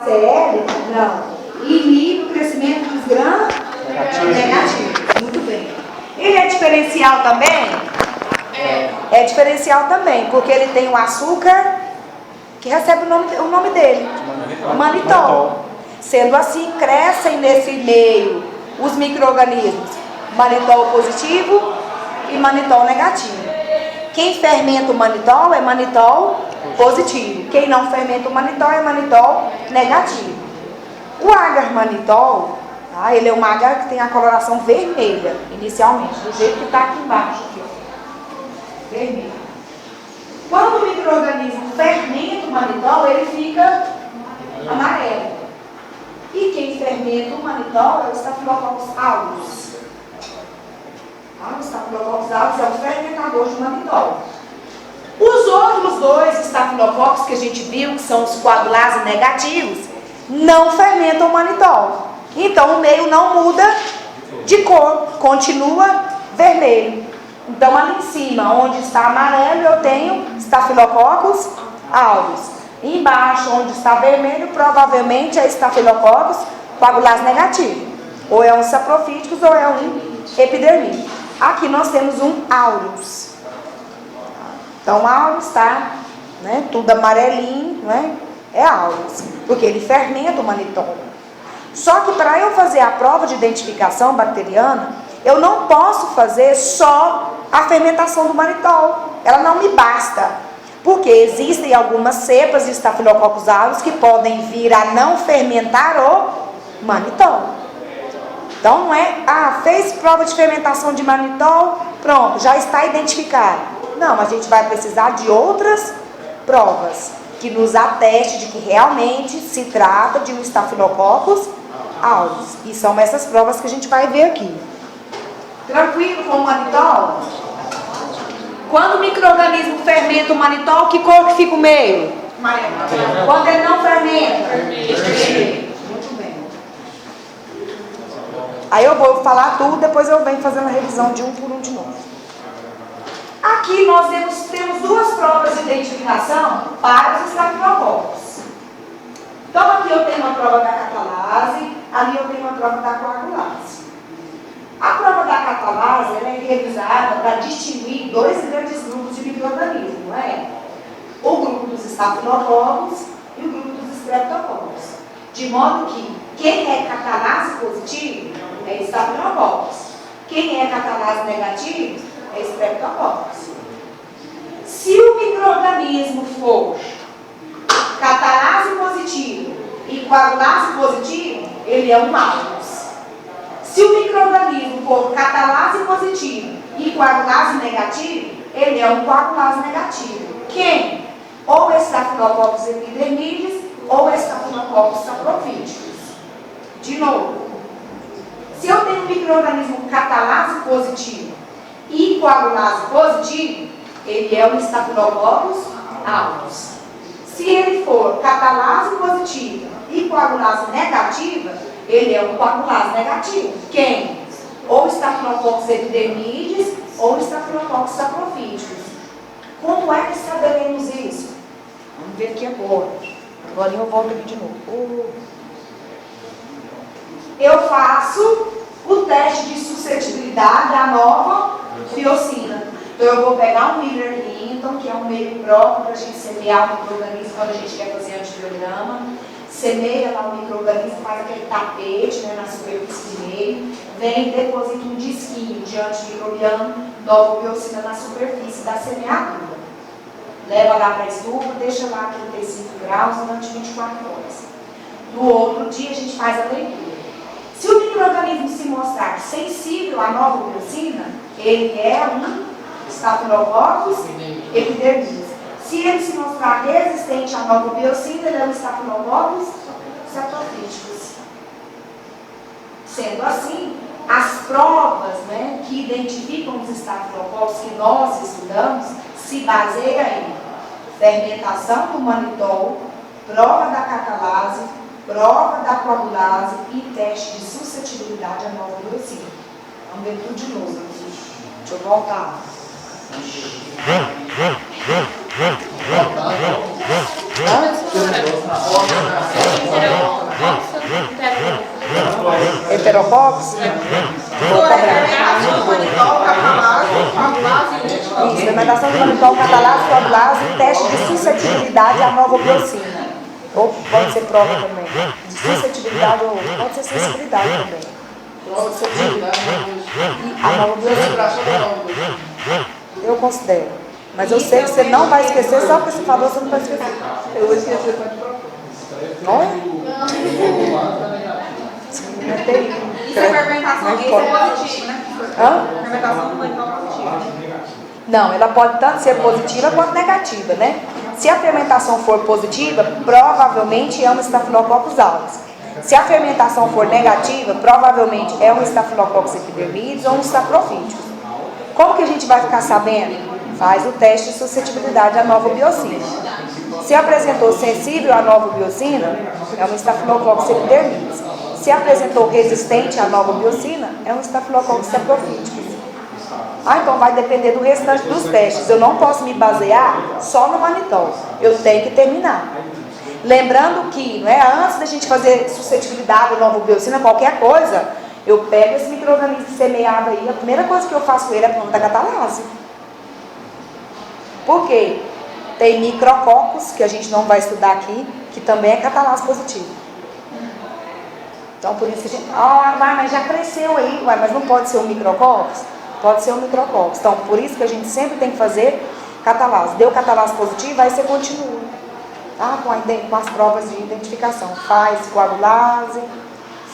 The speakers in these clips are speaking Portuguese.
CL, não, inibe o crescimento dos grãos negativos. Muito bem. Ele é diferencial também? É diferencial também, porque ele tem o açúcar que recebe o nome dele, o manitol. Sendo assim, crescem nesse meio os micro-organismos manitol positivo e manitol negativo. Quem fermenta o manitol é manitol positivo. Quem não fermenta o manitol é manitol negativo. O agar-manitol, tá? Ele é um agar que tem a coloração vermelha, inicialmente, do jeito que está aqui embaixo. Aqui, ó. Vermelho. Quando o micro-organismo fermenta o manitol, ele fica amarelo. E quem fermenta o manitol é o Staphylococcus aureus. O Staphylococcus aureus é o fermentador de manitol. Os outros dois estafilococcus que a gente viu, que são os coagulases negativos, não fermentam o manitol. Então o meio não muda de cor, continua vermelho. Então ali em cima, onde está amarelo, eu tenho Staphylococcus aureus. Embaixo, onde está vermelho, provavelmente é Staphylococcus coagulase negativo. Ou é um saprofíticos ou é um epidermídeo. Aqui nós temos um aureus. Então, aureus está, né, tudo amarelinho, né, é aureus, porque ele fermenta o manitol. Só que para eu fazer a prova de identificação bacteriana, eu não posso fazer só a fermentação do manitol. Ela não me basta, porque existem algumas cepas de Staphylococcus aureus que podem vir a não fermentar o manitol. Então, não é, fez prova de fermentação de manitol, pronto, já está identificado. Não, a gente vai precisar de outras provas que nos ateste de que realmente se trata de um Staphylococcus aureus. E são essas provas que a gente vai ver aqui. Tranquilo com o manitol? Quando o micro-organismo fermenta o manitol, que cor que fica o meio? Amarelo. Quando ele não fermenta? Vermelho. Muito bem. Aí eu vou falar tudo, depois eu venho fazendo a revisão de um por um de novo. Aqui nós temos duas provas de identificação para os estafilococcus. Então aqui eu tenho uma prova da catalase, ali eu tenho uma prova da coagulase. A prova da catalase ela é realizada para distinguir dois grandes grupos de micro-organismos, não é? O grupo dos estafilococcus e o grupo dos streptococcus. De modo que quem é catalase positivo é estafilococcus. Quem é catalase negativo é streptococcus. Se o micro-organismo for catalase positivo e coagulase positivo, ele é um aureus. Se o micro-organismo for catalase positivo e coagulase negativo, ele é um coagulase negativo. Quem? Ou Staphylococcus epidermidis ou Staphylococcus saprophyticus. De novo, se eu tenho um micro-organismo catalase positivo e coagulase positivo, ele é um Staphylococcus aureus. Se ele for catalase positiva e coagulase negativa, ele é um coagulase negativo. Quem? Ou Staphylococcus epidermidis ou Staphylococcus saprophyticus. Como é que saberemos isso? Vamos ver aqui agora. Agora eu volto aqui de novo. Eu faço o teste de suscetibilidade à nova biocina. Então eu vou pegar um Miller Hinton, que é um meio próprio para a gente semear o micro-organismo quando a gente quer fazer antibiograma. Semeia lá o micro-organismo, faz aquele tapete, né, na superfície do meio, vem e deposita um disquinho de antimicrobiano, nova biocina na superfície da semeadura. Leva lá para a estufa, deixa lá a 35 graus durante 24 horas. No outro dia a gente faz a leitura. Se o micro-organismo se mostrar sensível à nova biocina, ele é um Staphylococcus epidermidis. Se ele se mostrar resistente à nova biocina, ele é um Staphylococcus saprophyticus. Sendo assim, as provas, né, que identificam os estafilococcus que nós estudamos se baseiam em fermentação do manitol, prova da catalase, prova da coagulase e teste de suscetibilidade à nova biocina. Vamos ver tudo de novo aqui. Deixa eu voltar. Antes, enterococcus? Vou cobrar. Isso, fermentação de manitol, catalase, coagulase e teste de suscetibilidade à nova biocina. Ou pode ser prova também. De suscetibilidade ou pode ser sensibilidade também. Suscetibilidade e a nova biocina. Eu considero. Mas eu sei que você não vai esquecer, só porque você falou, você não vai esquecer. Eu vou esquecer, pode provar. Não é? Isso é fermentação, isso é positivo, né? Fermentação do manitol positiva. Não, ela pode tanto ser positiva quanto negativa, né? Se a fermentação for positiva, provavelmente é um Staphylococcus aureus. Se a fermentação for negativa, provavelmente é um Staphylococcus epidermidis ou um Staphylococcus. Como que a gente vai ficar sabendo? Faz o teste de suscetibilidade à nova biocina. Se apresentou sensível à nova biocina, é um Staphylococcus epidermidis. Se apresentou resistente à nova biocina, é um Staphylococcus saprophyticus. Então vai depender do restante dos testes. Eu não posso me basear só no manitol. Eu tenho que terminar. Lembrando que, não é, antes da gente fazer suscetibilidade à nova biocina, qualquer coisa, eu pego esse micro-organismo semeado aí, a primeira coisa que eu faço com ele é a planta catalase. Por quê? Tem micrococos, que a gente não vai estudar aqui, que também é catalase positivo. Então, por isso que a gente... mas já cresceu aí. Mas não pode ser um micrococos? Pode ser um micrococos. Então, por isso que a gente sempre tem que fazer catalase. Deu catalase positiva, aí você continua. Tá? Com as provas de identificação. Faz coagulase,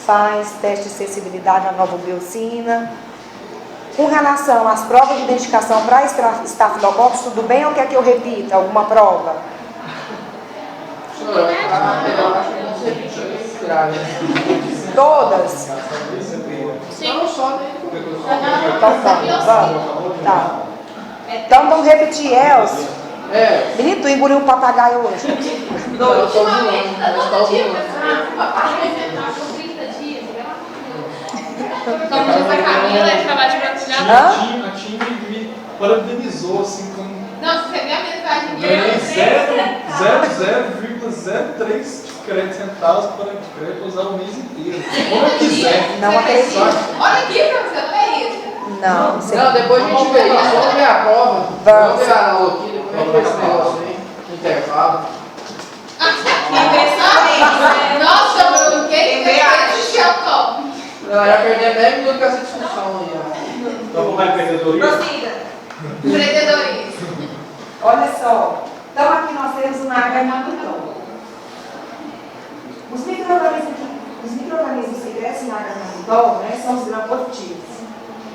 faz teste de sensibilidade à nova biocina. Com relação às provas de identificação para Staphylococcus, tudo bem ou quer que eu repita alguma prova? Todas? Sim. Então tá, vamos. Tá. Então vamos repetir, Elcio. Menino, tu engoliu um papagaio hoje? Ultimamente, todo dia, por 30 dias. Como diz a Camila, a gente trabalha de A Tim me parabenizou assim como. Não, você viu a mensagem Ganhei dele? 0,003 centavos para crédito usar o mês inteiro. Como eu quiser. Não acredito. Olha aqui pra você, não é isso? Não, sei. Não, depois a gente vê isso. Vamos ver a prova. Vamos ver a aula aqui, depois a gente vê esse negócio aí. Intervalo. Nossa, Bruno, quem veio assistir ao top? Não, já perdemos 10 minutos com essa discussão aí, ó. Então vamos lá, empreendedorismo? Prossiga. Empreendedorismo. Olha só. Então aqui nós temos uma agarmanitol. Os micro-organismos que crescem na agarmanitol, né, são os gram-positivos.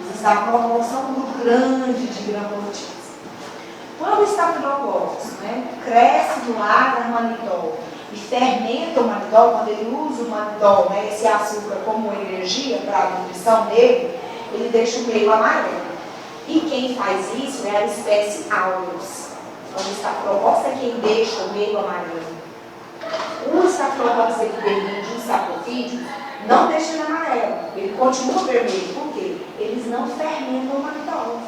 Os Staphylococcus são um grupo grande de gram-positivos. Quando o Staphylococcus, né, cresce no agarmanitol e fermenta o manitol, quando ele usa o manitol, né, esse açúcar como energia para a nutrição dele, ele deixa o meio amarelo. E quem faz isso é a espécie aureus. Então o Staphylococcus é quem deixa o meio amarelo. O Staphylococcus epidermidis e o Saprophyticus não deixa ele amarelo, ele continua vermelho. Por quê? Eles não fermentam o manitol.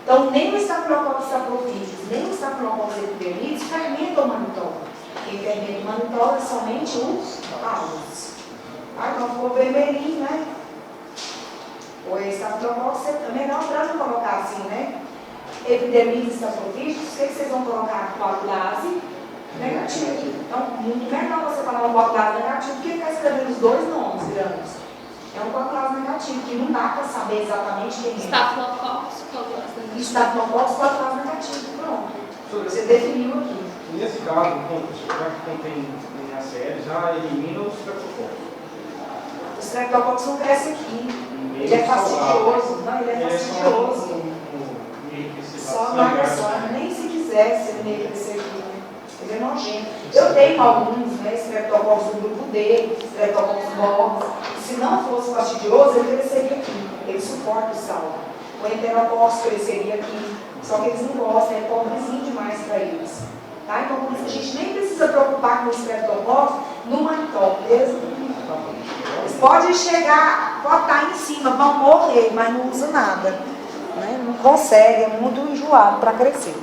Então nem o Staphylococcus Saprophyticus, nem o Staphylococcus epidermidis fermentam o manitol. Quem fermenta o manitol é somente os aureus. Então ficou vermelhinho, né? O Staphylococcus é melhor para não colocar assim, né? Epidermidis e Staphylococcus, o que vocês vão colocar? Coagulase negativo. Então, muito melhor você falar um coagulase negativo que ficar escrevendo os dois nomes grandes. É um coagulase negativo, que não dá para saber exatamente quem é. Staphylococcus, coagulase negativo. Staphylococcus, coagulase negativo. Pronto. Você definiu aqui. Nesse caso, já que contém NaCl, já elimina os streptococcus. O streptococcus não cresce aqui. Ele é fastidioso. Não, ele é fastidioso. Só larga só. Nem se quisesse ele crescer aqui. Ele é nojento. Eu tenho alguns, né, streptococcus do grupo D, streptococcus bovis. Se não fosse fastidioso, ele cresceria aqui. Ele suporta o sal. O enterococcus cresceria aqui. Só que eles não gostam, é pobrezinho demais para eles. Tá? Então, por isso a gente nem precisa preocupar com o streptococcus no manitol, beleza? Eles podem chegar, botar em cima, vão morrer, mas não usa nada. Né? Não consegue, é muito enjoado para crescer.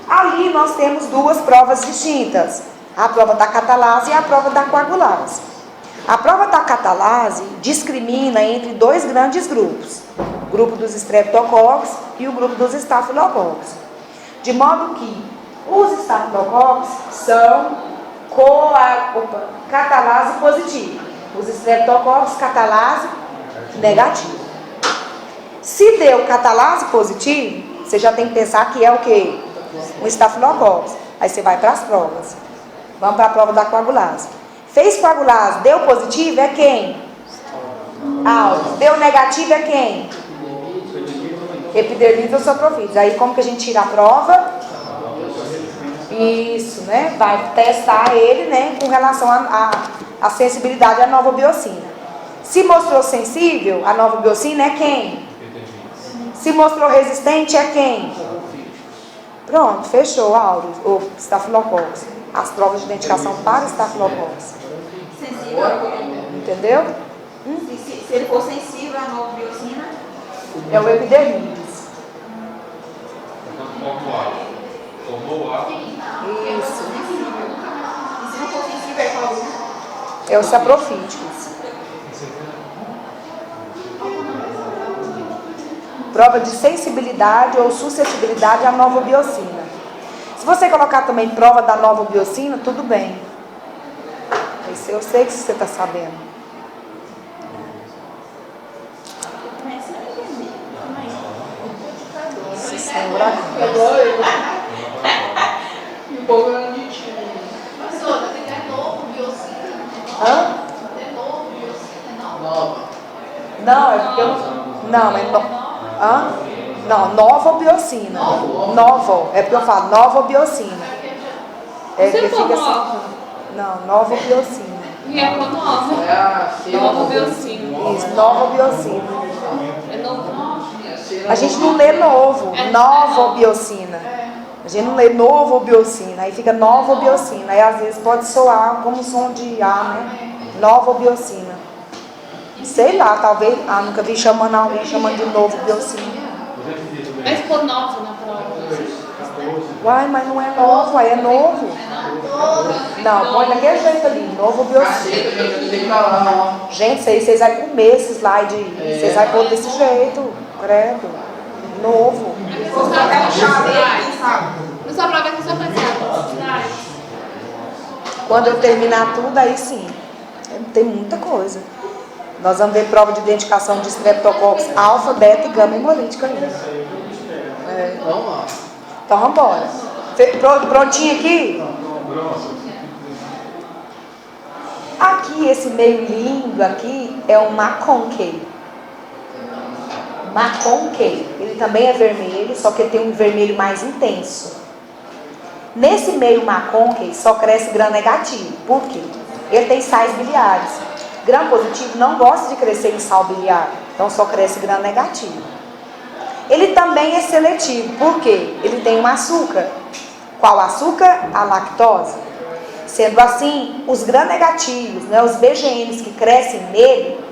Ali nós temos duas provas distintas. A prova da catalase e a prova da coagulase. A prova da catalase discrimina entre dois grandes grupos, o grupo dos streptococcus e o grupo dos estafilococcus. De modo que os estafilococcus são catalase positiva, os streptococcus catalase negativa. Se deu catalase positivo, você já tem que pensar que é o quê? Um estafilococcus. Aí você vai para as provas. Vamos para a prova da coagulase. Fez coagulase, deu positivo, é quem? Áureos. Deu negativo, é quem? Epidermite ou saprofites. Aí como que a gente tira a prova? Isso, né? Vai testar ele, né? Com relação à sensibilidade à nova biocina. Se mostrou sensível, a nova biocina é quem? Se mostrou resistente, é quem? Pronto, fechou, áureos ou estafilococcus. As provas de identificação para estafilococcus. Sensível. Entendeu? Se ele for sensível à nova biocina, É o epidermides. Tomou o ar. Isso. e se não for sensível, é qual? É o saprofíticos. Prova de sensibilidade ou suscetibilidade à nova biocina. Se você colocar também prova da nova biocina, tudo bem. Isso eu sei que você está sabendo. Nossa Senhora. E o povo era de tiro. Professora, tem que ter novo biocina. Hã? Tem novo biocina, não? Nova. Não, é porque eu não, mas hã? Não, nova biocina. Novo. É porque eu falo nova biocina. É que fica assim. Não, nova biocina. E é com nova. É a cera. Nova biocina. Isso, nova biocina. É novo. A gente não lê novo, nova biocina. A gente não lê novo biocina, aí fica nova biocina. Aí às vezes pode soar como som de A, né? Nova biocina. Sei lá, talvez. Nunca vi chamando alguém chamando de novo biocina. Mas ficou nova na prova. Uai, mas não é novo, aí é novo. Não, põe daquele jeito ali, novo biocina. Caceta, gente, tem que falar, ó. Gente, vocês vão comer esse slide aí. Vocês vão pôr desse jeito, credo. Novo. Você até um chave, sabe? Na sua prova é que você faz. Quando eu terminar tudo, aí sim. Tem muita coisa. Nós vamos ver prova de identificação de streptococcus alfa, beta e gama hemolítica ainda. Vamos lá. Então vamos embora. Prontinho aqui? Aqui, esse meio lindo aqui é um McConkey. McConkey. Ele também é vermelho, só que ele tem um vermelho mais intenso. Nesse meio McConkey só cresce gram negativo. Por quê? Ele tem sais biliares. Gram positivo não gosta de crescer em sal biliar, então só cresce gram negativo. Ele também é seletivo, por quê? Ele tem um açúcar. Qual açúcar? A lactose. Sendo assim, os gram negativos, né, os BGMs que crescem nele,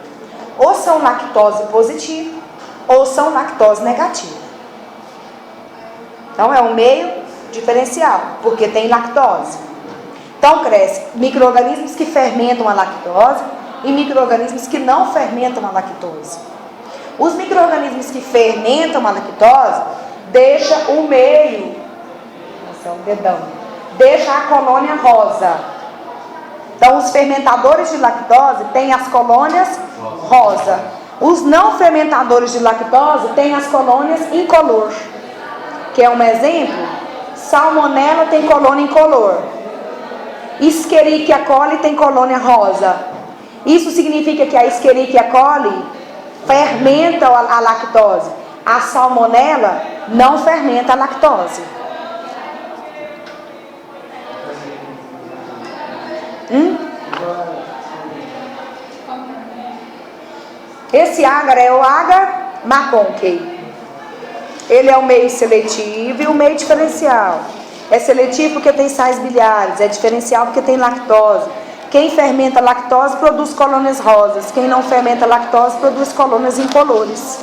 ou são lactose positivo, ou são lactose negativa. Então é um meio diferencial, porque tem lactose. Então cresce micro-organismos que fermentam a lactose e micro-organismos que não fermentam a lactose. Os micro-organismos que fermentam a lactose deixa o meio, nossa, é um dedão, deixa a colônia rosa. Então os fermentadores de lactose têm as colônias rosa. Os não fermentadores de lactose têm as colônias incolor. Que é um exemplo? Salmonella tem colônia incolor. Escherichia coli tem colônia rosa. Isso significa que a Escherichia coli fermenta a lactose. A Salmonella não fermenta a lactose. Esse agar é o agar McConkey. Ele é o meio seletivo e o meio diferencial. É seletivo porque tem sais biliares, é diferencial porque tem lactose. Quem fermenta lactose produz colônias rosas. Quem não fermenta lactose produz colônias incolores.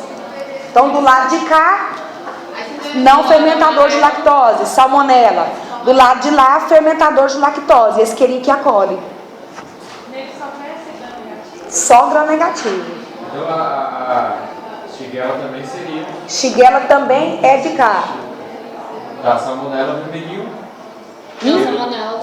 Então, do lado de cá, não fermentador de lactose, Salmonella. Do lado de lá, fermentador de lactose, Escherichia coli. Nele só cresce Só gram-negativo. Então a Shigella também seria. Shigella também é de carne. Tá, salmonella vermelhinho. Salmonella.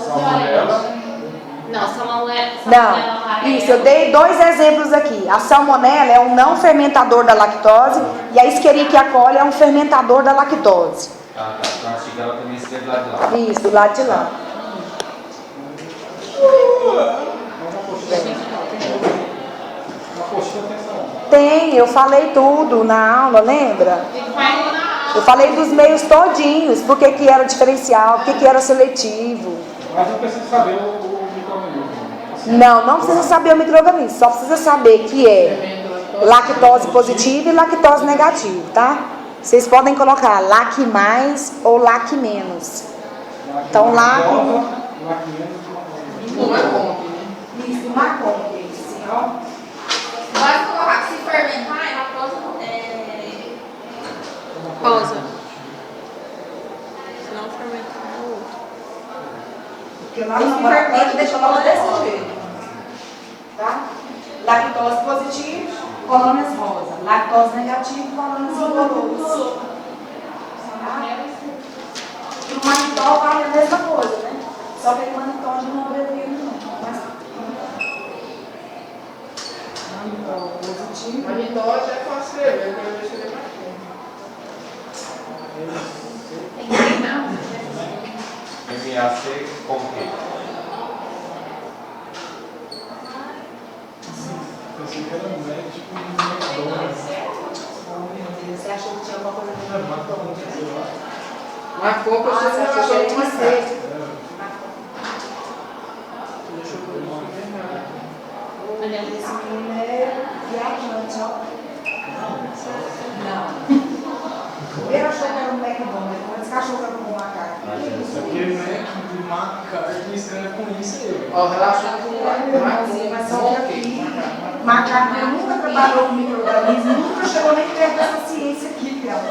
Não, salmonella. Não, isso, eu dei 2 exemplos aqui. A salmonella é um não fermentador da lactose e a Escherichia coli é um fermentador da lactose. Ah, tá. Então a Shigella também seria do lado de lá. Isso, do lado de lá. Uma coxinha tem salmonella. Tem, eu falei tudo na aula, lembra? Eu falei dos meios todinhos, por que que era diferencial, por que que era seletivo. Mas eu preciso saber o microorganismo. Não precisa saber o micro-organismo, só precisa saber que é lactose positiva e lactose negativa, tá? Vocês podem colocar lac mais ou lac menos. Então, lac... Não é bom aqui, né? Isso, marcou, assim, ó. Pode colocar, se fermentar, é lactose Rosa. Se não fermentar, é outro. Porque lá no laboratório deixa ela desse jeito. Tá? Lactose positiva, colônias rosa. Lactose negativa, colônias incolores. Tá? E o manitol vale a mesma coisa, né? Só que ele manitol de não abrevia não. Manitol positivo. Mas então já é fácil escrever, eu quero ver se ele é mais bom. MAC com quê? Pensei que era médico e McDonald's. Você achou que tinha alguma coisa É, McDonald's, sei lá. Mas pouco eu Você sei que achou eu que sou tinha mais ser. caro. Deixa eu ver o nome. Aliás, Esse menino é viajante, ó. Não. Primeiro achou que era um McDonald's, depois que achou que era um macaco. Aquele Mac de McCartney escreve com isso aí. Ó, relaciona com Mas só que aqui, macaco nunca trabalhou com micro-organismo, nunca chegou nem perto dessa ciência aqui, cara.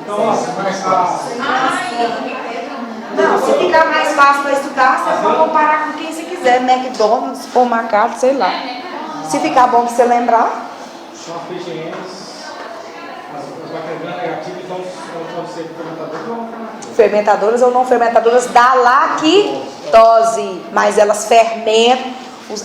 Então, ó, mais fácil. Não, se ficar mais fácil para estudar, você pode comparar com quem você quiser, McDonald's ou macaco, sei lá. Se ficar bom para você lembrar. São as PGMs, as bactérias negativas, então pode ser fermentador ou não fermentador. Fermentadoras ou não fermentadoras da lactose, mas elas fermentam,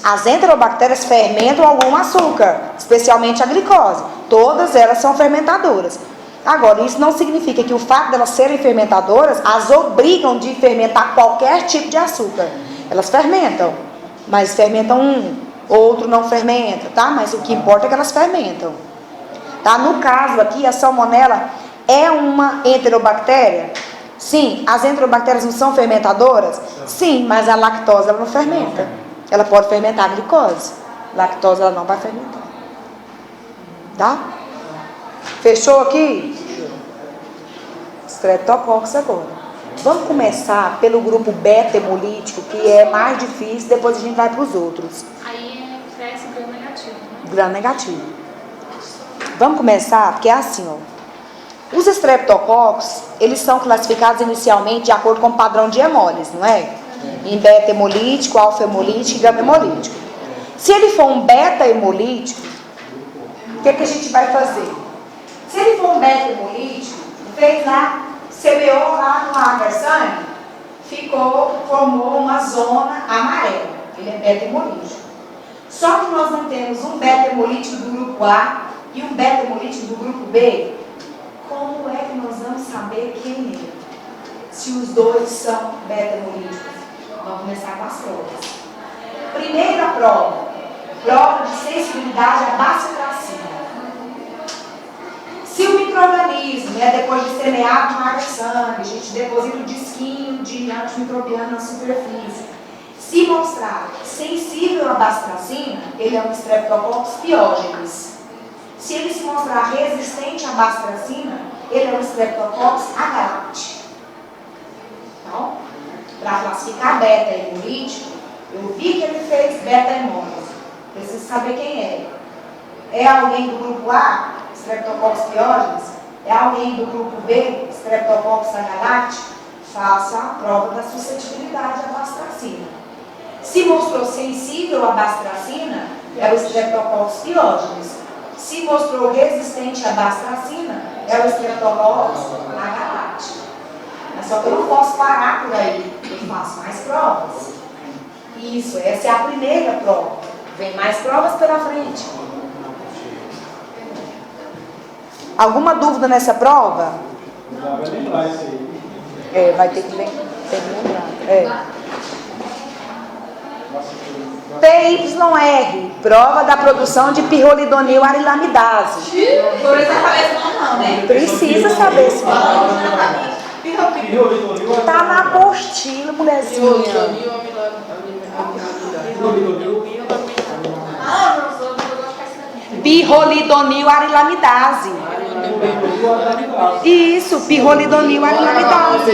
as enterobactérias fermentam algum açúcar, especialmente a glicose. Todas elas são fermentadoras. Agora, isso não significa que o fato de elas serem fermentadoras as obrigam de fermentar qualquer tipo de açúcar. Elas fermentam, mas fermentam um, outro não fermenta, tá? Mas o que importa é que elas fermentam. Tá? No caso aqui, a salmonella é uma enterobactéria? Sim. As enterobactérias não são fermentadoras? Sim, mas a lactose ela não fermenta. Ela pode fermentar a glicose. Lactose ela não vai fermentar. Tá? Fechou aqui? Streptococcus agora. Vamos começar pelo grupo beta-hemolítico, que é mais difícil, depois a gente vai para os outros. aí cresce gram negativo, né? Gram negativo. Vamos começar, porque é assim, ó. Os streptococcus, eles são classificados inicialmente de acordo com o padrão de hemólise, não é? Em beta-hemolítico, alfa-hemolítico e gama-hemolítico. Se ele for um beta-hemolítico, o que a gente vai fazer? Se ele for um beta-hemolítico, fez lá, semeou lá no água sangue, formou uma zona amarela. Ele é beta-hemolítico. Só que nós não temos um beta-hemolítico do grupo A e um beta-hemolítico do grupo B. Como é que nós vamos saber quem é? Se os dois são beta-hemolíticos. Vamos começar com as provas. Primeira prova de sensibilidade à bacilacina. Se o micro-organismo, depois de semeado no água sangue, a gente deposita o disquinho de antimicrobiano na superfície, se mostrar sensível à bacilacina, ele é um Streptococcus pyogenes. Se ele se mostrar resistente à bacilacina, ele é um Streptococcus agaricti. Então, para classificar beta-hemolítico, eu vi que ele fez beta-hemólise. Preciso saber quem é. É alguém do grupo A, Streptococcus pyogenes? É alguém do grupo B, Streptococcus agaricti? Faça a prova da suscetibilidade à bacilacina. Se mostrou sensível à bastracina, é o Streptococcus pyogenes. Se mostrou resistente à bastracina, é o Streptococcus agalactico. Só que eu não posso parar por aí, eu faço mais provas. Isso, essa é a primeira prova. Vem mais provas pela frente. Alguma dúvida nessa prova? Vai lembrar isso aí. Vai ter que lembrar. PYR, prova da produção de pirrolidonil arilamidase. Por isso eu falei esse nome não, né? Precisa saber esse nome. Pirrolidonil. Tá na apostila, mulherzinha. Ah, professor, eu vou ficar estranho. Pirrolidonil arilamidase. Isso, pirrolidonil arilamidase.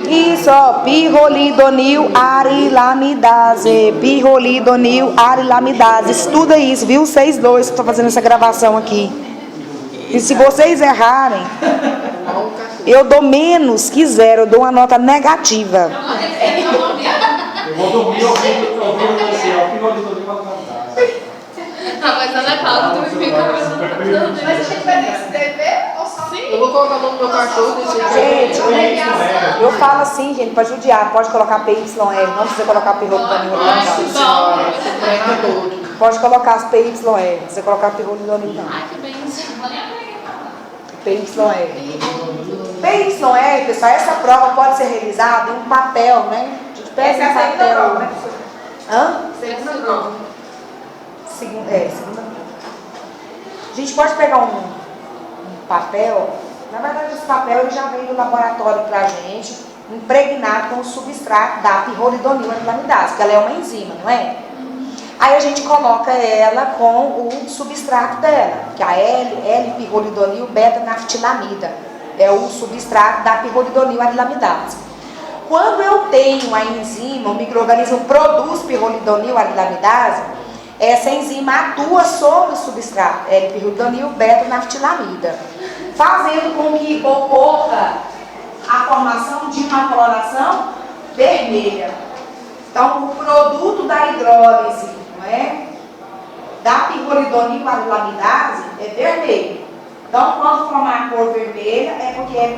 Isso, ó, pirrolidonil arilamidase. Pirrolidonil arilamidase. Estuda isso, viu? Vocês dois que estão fazendo essa gravação aqui. E se vocês errarem, eu dou menos que 0, eu dou uma nota negativa. Eu vou dormir ouvindo o pirrolidonil arilamidase. Não, mas ela é calma, tu fica conversando. Mas a gente vai escrever ou só? Eu vou colocar o nome do meu cachorro desse Gente, eu falo assim, gente, para judiar. Pode colocar PYR, não precisa colocar pirrolidonil arilamidase. Pode colocar as PYR, não precisa colocar pirrolidonil não. Ai, que bênção. PYR. PYR, pessoal, essa prova pode ser realizada em um papel, né? A gente pega Essa é a um segunda papel. prova, né? Hã? Segunda prova. Segunda prova. A gente pode pegar um papel, na verdade esse papel ele já vem do laboratório pra gente, impregnado com o substrato da pirrolidonil arilamidase, que ela é uma enzima, não é? Aí a gente coloca ela com o substrato dela, que é a L-pirrolidonil beta-naftilamida. É o substrato da pirrolidonil arilamidase. Quando eu tenho a enzima, o micro-organismo produz pirrolidonil arilamidase, essa enzima atua sobre o substrato L-pirrolidonil beta-naftilamida, fazendo com que ocorra a formação de uma coloração vermelha. Então, o produto da hidrólise, não é? Da pirrolidonil arilamidase é vermelho. Então, quando formar a cor vermelha, é porque é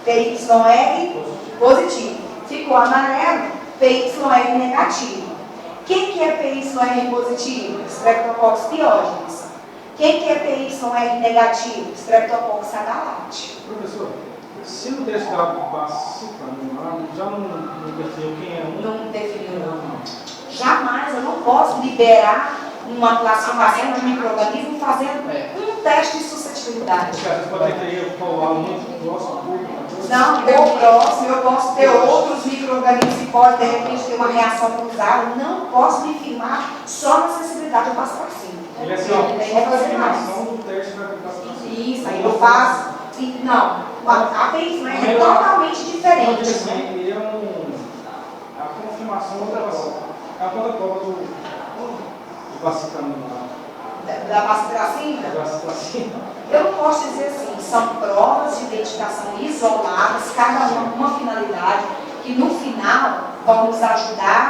PYR positivo. Ficou amarelo, PYR negativo. Quem que é PYR positivo? Streptococcus pyogenes. Quem que é PYR negativo? Streptococcus agalactico. Professor, se no texto dado participando, já não definiu quem é um? Não definiu, não. Jamais eu não posso liberar uma classificação de micro-organismo fazendo um teste de suscetibilidade. Porque às vezes pode ter que ir para o aluno muito próximo. Não, ou próximo, eu posso ter outros micro-organismos que podem, de repente, ter uma reação cruzada. Não posso me firmar só na sensibilidade ao pastocinho. Ele é só a combinação do teste da aplicação. Isso, aí eu faço. Não, a PIS é totalmente diferente. Assim, ele é a confirmação da prova do vacicano Da pastracina? Eu não posso dizer assim, são provas de identificação isoladas, cada uma com uma finalidade, que no final vão nos ajudar,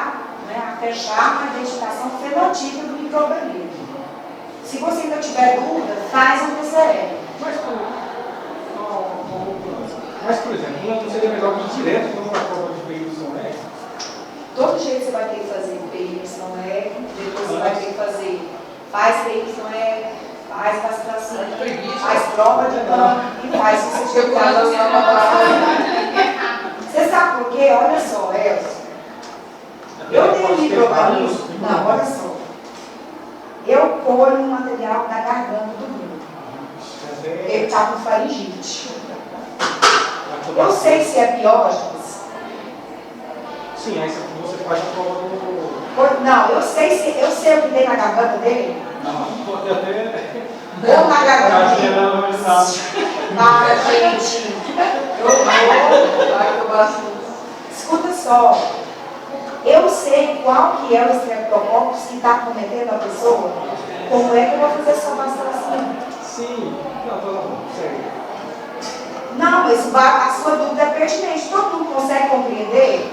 né, a fechar uma identificação fenotípica do micro-organismo. Se você ainda tiver dúvida, faz um PCR. Mas, por exemplo, não seria melhor ir direto para a prova de PYR? Todo jeito você vai ter que fazer PYR, depois você vai ter que fazer faz PYR, faz pastracina, faz prova de campo e faz suscetibilidade. Você sabe por quê? Olha só, Elcio. Eu tenho micro-organismo. Não, olha só. Eu colho um material da garganta do mundo. Ele está com faringite. Eu sei se é biógenes. Sim, aí você faz a prova do... Não, eu sei o que tem na garganta dele. Não, pode até... Ou na garganta dele. Ah, gente. Escuta só. Eu sei qual que é o Streptococcus que está cometendo a pessoa. Como é que eu vou fazer essa pastracina? Sim. Não, tô bom. Sério. Não, mas a sua dúvida é pertinente. Todo mundo consegue compreender?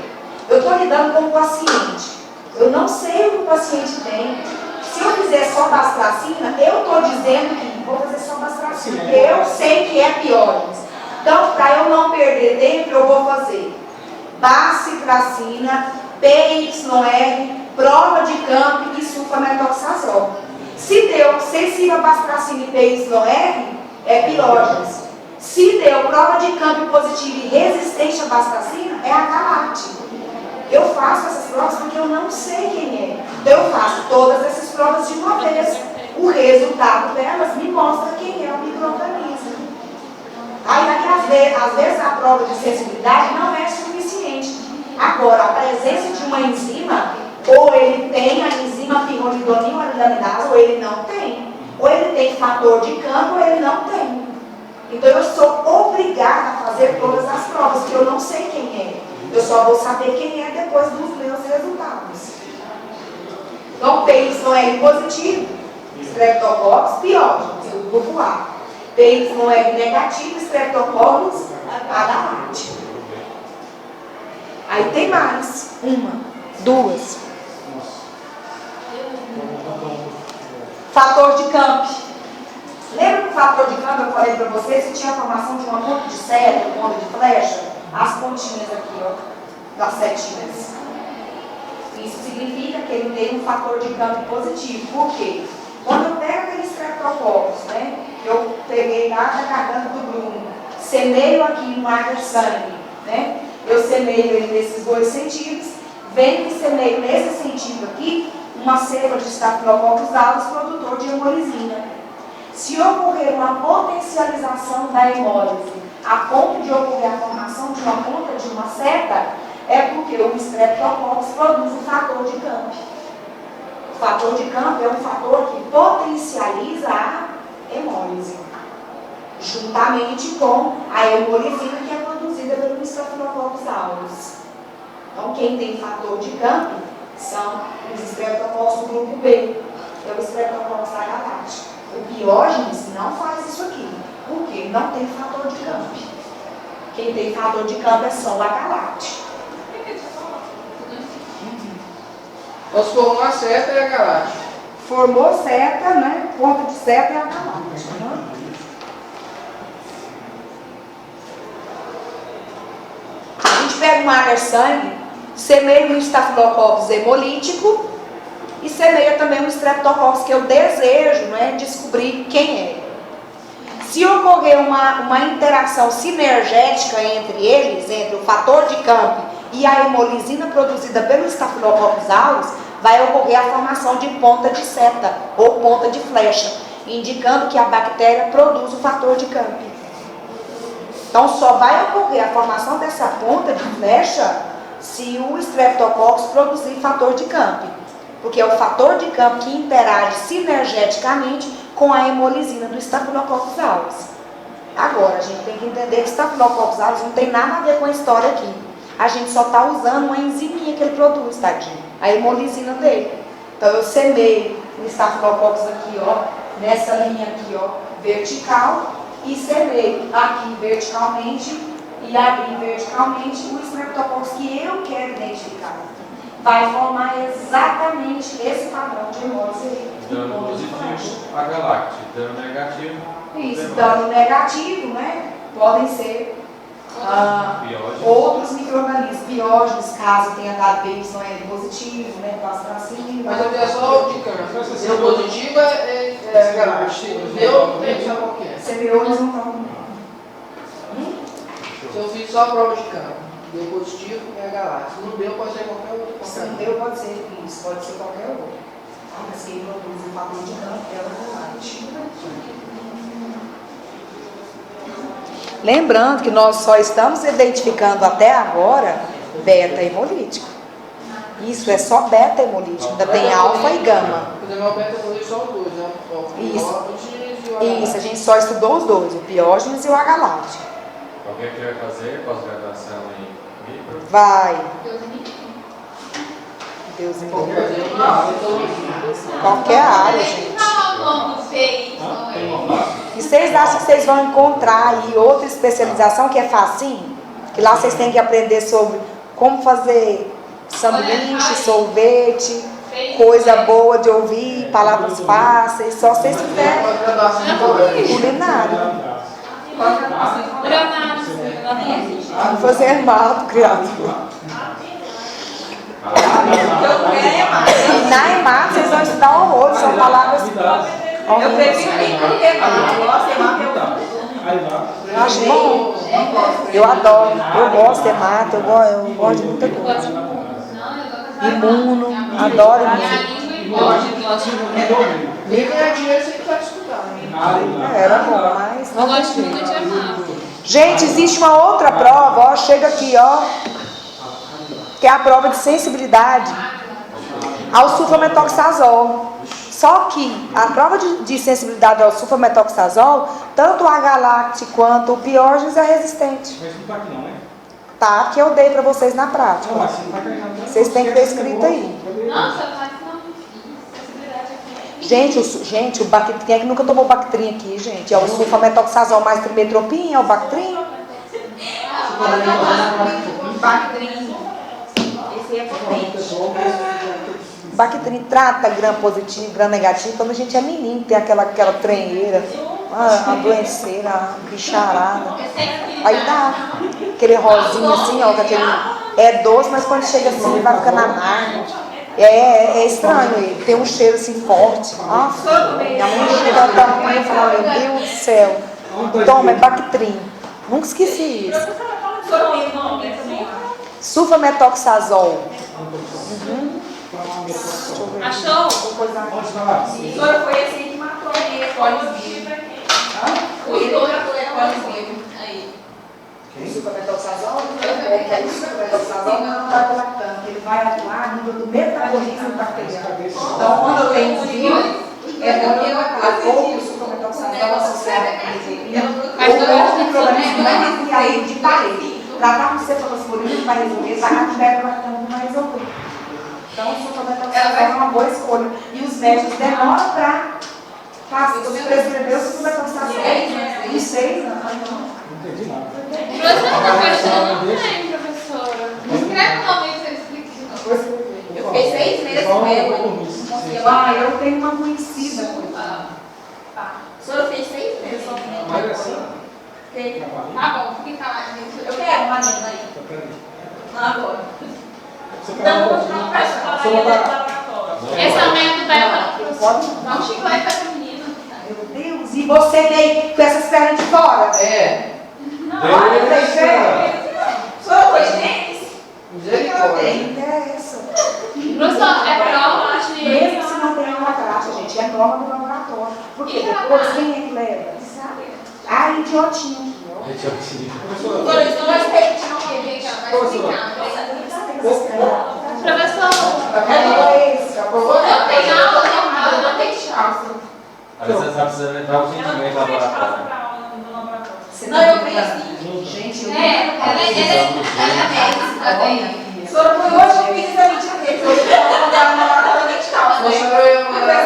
Eu estou lidando com o paciente. Eu não sei o que o paciente tem. Se eu fizer só bastracina, eu estou dizendo que vou fazer só bastracina, porque eu sei que é piógenes. Então, para eu não perder tempo, eu vou fazer bacitracina, PYR, prova de campo e sulfametoxazol. Se deu excessiva bacitracina e PYR, é piógenes. Se deu prova de campo positiva e resistente à bacitracina, é acalate. Eu faço essas provas porque eu não sei quem é. Então eu faço todas essas provas de uma vez. O resultado delas me mostra quem é o micro-organismo. Aí às vezes a prova de sensibilidade não é suficiente. Agora, a presença de uma enzima, ou ele tem a enzima pirrolidonil-aridaminase, ou ele não tem. Ou ele tem fator de campo, ou ele não tem. Então eu sou obrigada a fazer todas as provas, porque eu não sei quem é. Eu só vou saber quem é depois dos meus resultados. Então, PYR positivo, Streptococcus piógenes, o grupo A. PYR negativo, Streptococcus agalacti. Aí tem mais. Uma, duas. Fator de Camp. Lembra que o fator de Camp eu falei para vocês que tinha a formação de uma ponta de seta, uma ponta de flecha? As pontinhas aqui, ó, das setinhas. Isso significa que ele tem um fator de campo positivo. Por quê? Quando eu pego aquele Streptococcus, né, eu peguei lá da garganta do Bruno, semeio aqui no ar de sangue, né, eu semeio ele nesses 2 sentidos, venho e semeio nesse sentido aqui, uma cepa de Staphylococcus aureus produtor de hemolisina. Se ocorrer uma potencialização da hemólise, a ponto de ocorrer a formação de uma ponta de uma seta, é porque o Streptococcus produz o fator de Camp. O fator de Camp é um fator que potencializa a hemólise, juntamente com a hemolisina que é produzida pelo Staphylococcus aureus. Então, quem tem fator de Camp são os Streptococcus do grupo B, que é o Streptococcus agalacti. O piógenes não faz isso aqui. Porque não tem fator de campo. Quem tem fator de campo é só o agalacti. Nós formou a seta e a galáctica. Formou seta, né? Ponta de seta é a galáctica. Né? A gente pega um agar-sangue, semeia um Staphylococcus hemolítico e semeia também um Streptococcus, que eu desejo, né, descobrir quem é. Se ocorrer uma interação sinergética entre eles, entre o fator de Camp e a hemolisina produzida pelo Staphylococcus aureus, vai ocorrer a formação de ponta de seta ou ponta de flecha, indicando que a bactéria produz o fator de Camp. Então, só vai ocorrer a formação dessa ponta de flecha se o Streptococcus produzir fator de Camp, porque é o fator de Camp que interage sinergeticamente com a hemolisina do Staphylococcus aureus. Agora, a gente tem que entender que o Staphylococcus aureus não tem nada a ver com a história aqui. A gente só está usando uma enziminha que ele produz, tadinho, a hemolisina dele. Então, eu semeio o Staphylococcus aqui, ó, nessa linha aqui, ó, vertical, e semeio aqui verticalmente e abrir verticalmente o Streptococcus que eu quero identificar. Vai formar exatamente esse padrão de hemólise. Dano positivo, agalacti. Dano negativo. Isso, dano negativo, né? Podem ser outros micro-organismos, piógenes, caso tenha dado PYR positivo, né? Bacitracina. Mas eu tenho só o de campo. Deu positivo é galáctica. Deu, sabe qual que é? Semeou, eles não estão. Se eu fiz só a prova de campo, deu positivo, é galáctica. Se não deu, pode ser qualquer outro. Se não deu, pode ser isso, pode ser qualquer outro. Mas quem produz o fator de campo é o galáctico. Lembrando que nós só estamos identificando até agora beta-hemolítico. Isso é só beta-hemolítico, ainda tem alfa e gama. O beta-hemolítico só os dois, né? Isso, a gente só estudou os dois, o piógenes e o agaláctico. Alguém quer fazer pós-graduação em micro? Vai. Deus me qualquer área, gente. E vocês acham que vocês vão encontrar aí outra especialização que é facinho? Que lá vocês têm que aprender sobre como fazer sanduíche, sorvete, coisa boa de ouvir, palavras fáceis, só se vocês fizer culinária. Não fazer mal, criança. E na EMAC vocês vão estudar horror, são palavras. Eu prefiro nem comer, mas eu gosto de EMAC. Eu acho bom. Eu adoro. Eu gosto de EMAC, eu gosto de muita coisa. Imuno, adoro imuno. Nem ganhar dinheiro você pode estudar. Era bom, mas não gostei. Gente, existe uma outra prova, ó, chega aqui, ó, que é a prova de sensibilidade ao sulfametoxazol. Só que a prova de sensibilidade ao sulfametoxazol, tanto o H-Lact quanto o Piorges é resistente. Mas não tá aqui não, né? Tá, que eu dei pra vocês na prática. Não, mas se não tá aqui não. Vocês têm que ter escrito aí. Nossa, mas não. Sensibilidade aqui. Gente, o Bactrim, quem é que nunca tomou Bactrim aqui, gente? É o sulfametoxazol mais trimetropin, é o Bactrim? Bactrim. Esse é potente. Bactrim trata gram positivo, gram negativo, quando a gente é menino, tem aquela trenheira, a doenceira, a bicharada. Aí dá aquele rosinho assim, ó, que aquele é doce, mas quando chega assim vai ficando amargo. É estranho ele, tem um cheiro assim forte. Nossa, minha mãe chega da tamanho e fala, meu Deus do céu. Toma, é Bactrim. Nunca esqueci isso. Sulfametoxazol. Achou? Sora foi esse que matou ele, Colisville. Foi ele que matou ele, Colisville. Aí. Sulfametoxazol? É o sulfametoxazol não está lactando, ele vai atuar no nível do metabolismo bacteriano. Então, quando tem um vírus, é bom eu atuar ou o sulfametoxazol associado à clorofila, ou o problema não é de parede. Tratar com cefalosporina vai resolver, tratar com beta-lactano não vai resolver. Então, o sulfametoxazol é uma boa escolha. E os médicos demoram para prescrever o sulfametoxazol. Em 6 anos. Não entendi nada. Professora, tá questionando também, professora. Escreve o nome aí pra você explicar de novo. Eu fiquei 6 meses com ele. Eu tenho uma conhecida. Sora fez 6 meses só com ele. Mas é assim? Tá bom, fica calado, gente. Eu quero uma menina aí. Não agora. Você quer um pouquinho? Esse aumento dá um chiclete pra essa menina. Meu Deus, e você veio com essas pernas de fora? É. Olha, tem fé. Sora foi tênis? Misericórdia. Interessa. Professor, é prova de... Mesmo se não tem uma taxa, gente, é norma do laboratório. Porque depois quem é que leva? Ah, idiotinho. Sora, isso não vai ser repetindo, não, gente. Vai explicar. Professor, Eu tenho aula, eu não tenho chance. Às vezes você está precisando entrar urgentemente no laboratório. Não, eu venho assim. Gente, eu ela é médica. Sora foi hoje eu fiz exame de leite. Hoje eu vou mandar no laboratório de calça. Professora, eu ia mandar.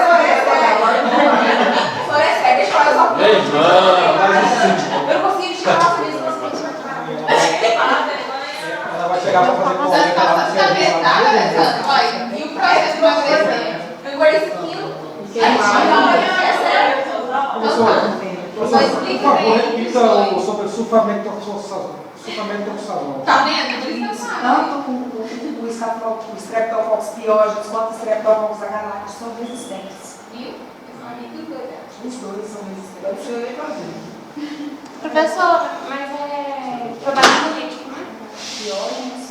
Sora é sério, deixa eu falar só. Ei, mano! Eu não consigo tirar a isso, eu não consigo tirar. Ela vai chegar para fazer você coleta lá passa no essa vez, tá, Alessandra? Olha, e o processo de emagrecer? Eu engordei 5 quilos. É sério. Professor, por favor, repita aí. sobre o sulfametoxazol. Tá vendo? Por isso que eu falo. tanto o Streptococcus pyogenes quanto o Streptococcus agalactus são resistentes. Viu? Os dois são resistentes. Professora, mas é trabalho político, né? Pyogenes.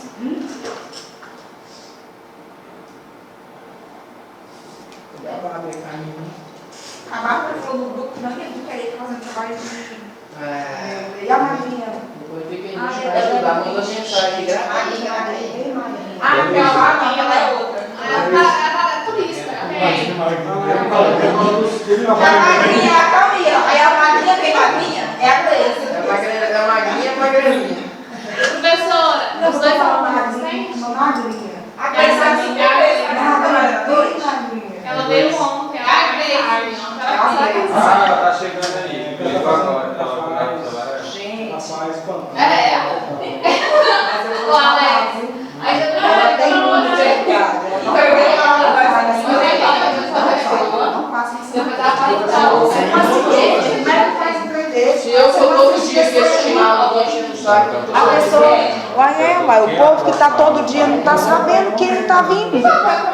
A Bárbara falou no grupo que não tem que querer fazer um trabalho de... E a Marinha? Depois fica aí, a gente vai ajudar. Manda mensagem gratuita. Ah, aquela lá não, ela é outra. Ela é turista. A magrinha é a Camila. Aí a magrinha tem magrinha? É a Gleice. É a magrinha e a magrinha. Professora, os dois são resistentes? Uma magrinha. A Gleice é a Bem magrinha. Ela veio ontem, ela veio. Ah, ela tá chegando aí. Veio agora. Gente. Ela faz quanto? É ela. O Alex. Aí eu Ela tem não muito mas o povo que está todo dia não está sabendo que ele está vindo. No caso,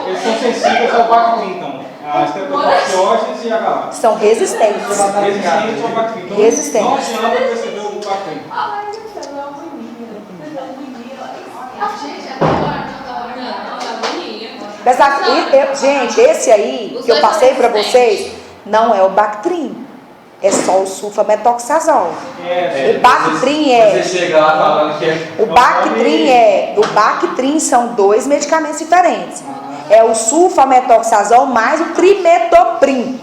eles são sensíveis ao Bactrim, então. A Streptococcus e a galáxia. São resistentes. Resistentes ao Bactrim. Então, Resistentes. não adianta perceber o Bactrim. Gente, esse aí que eu passei para vocês não é o Bactrim. É só o sulfametoxazol. O Bactrim Você chega lá falando que é. O Bactrim são 2 medicamentos diferentes. É o sulfametoxazol mais o trimetoprim.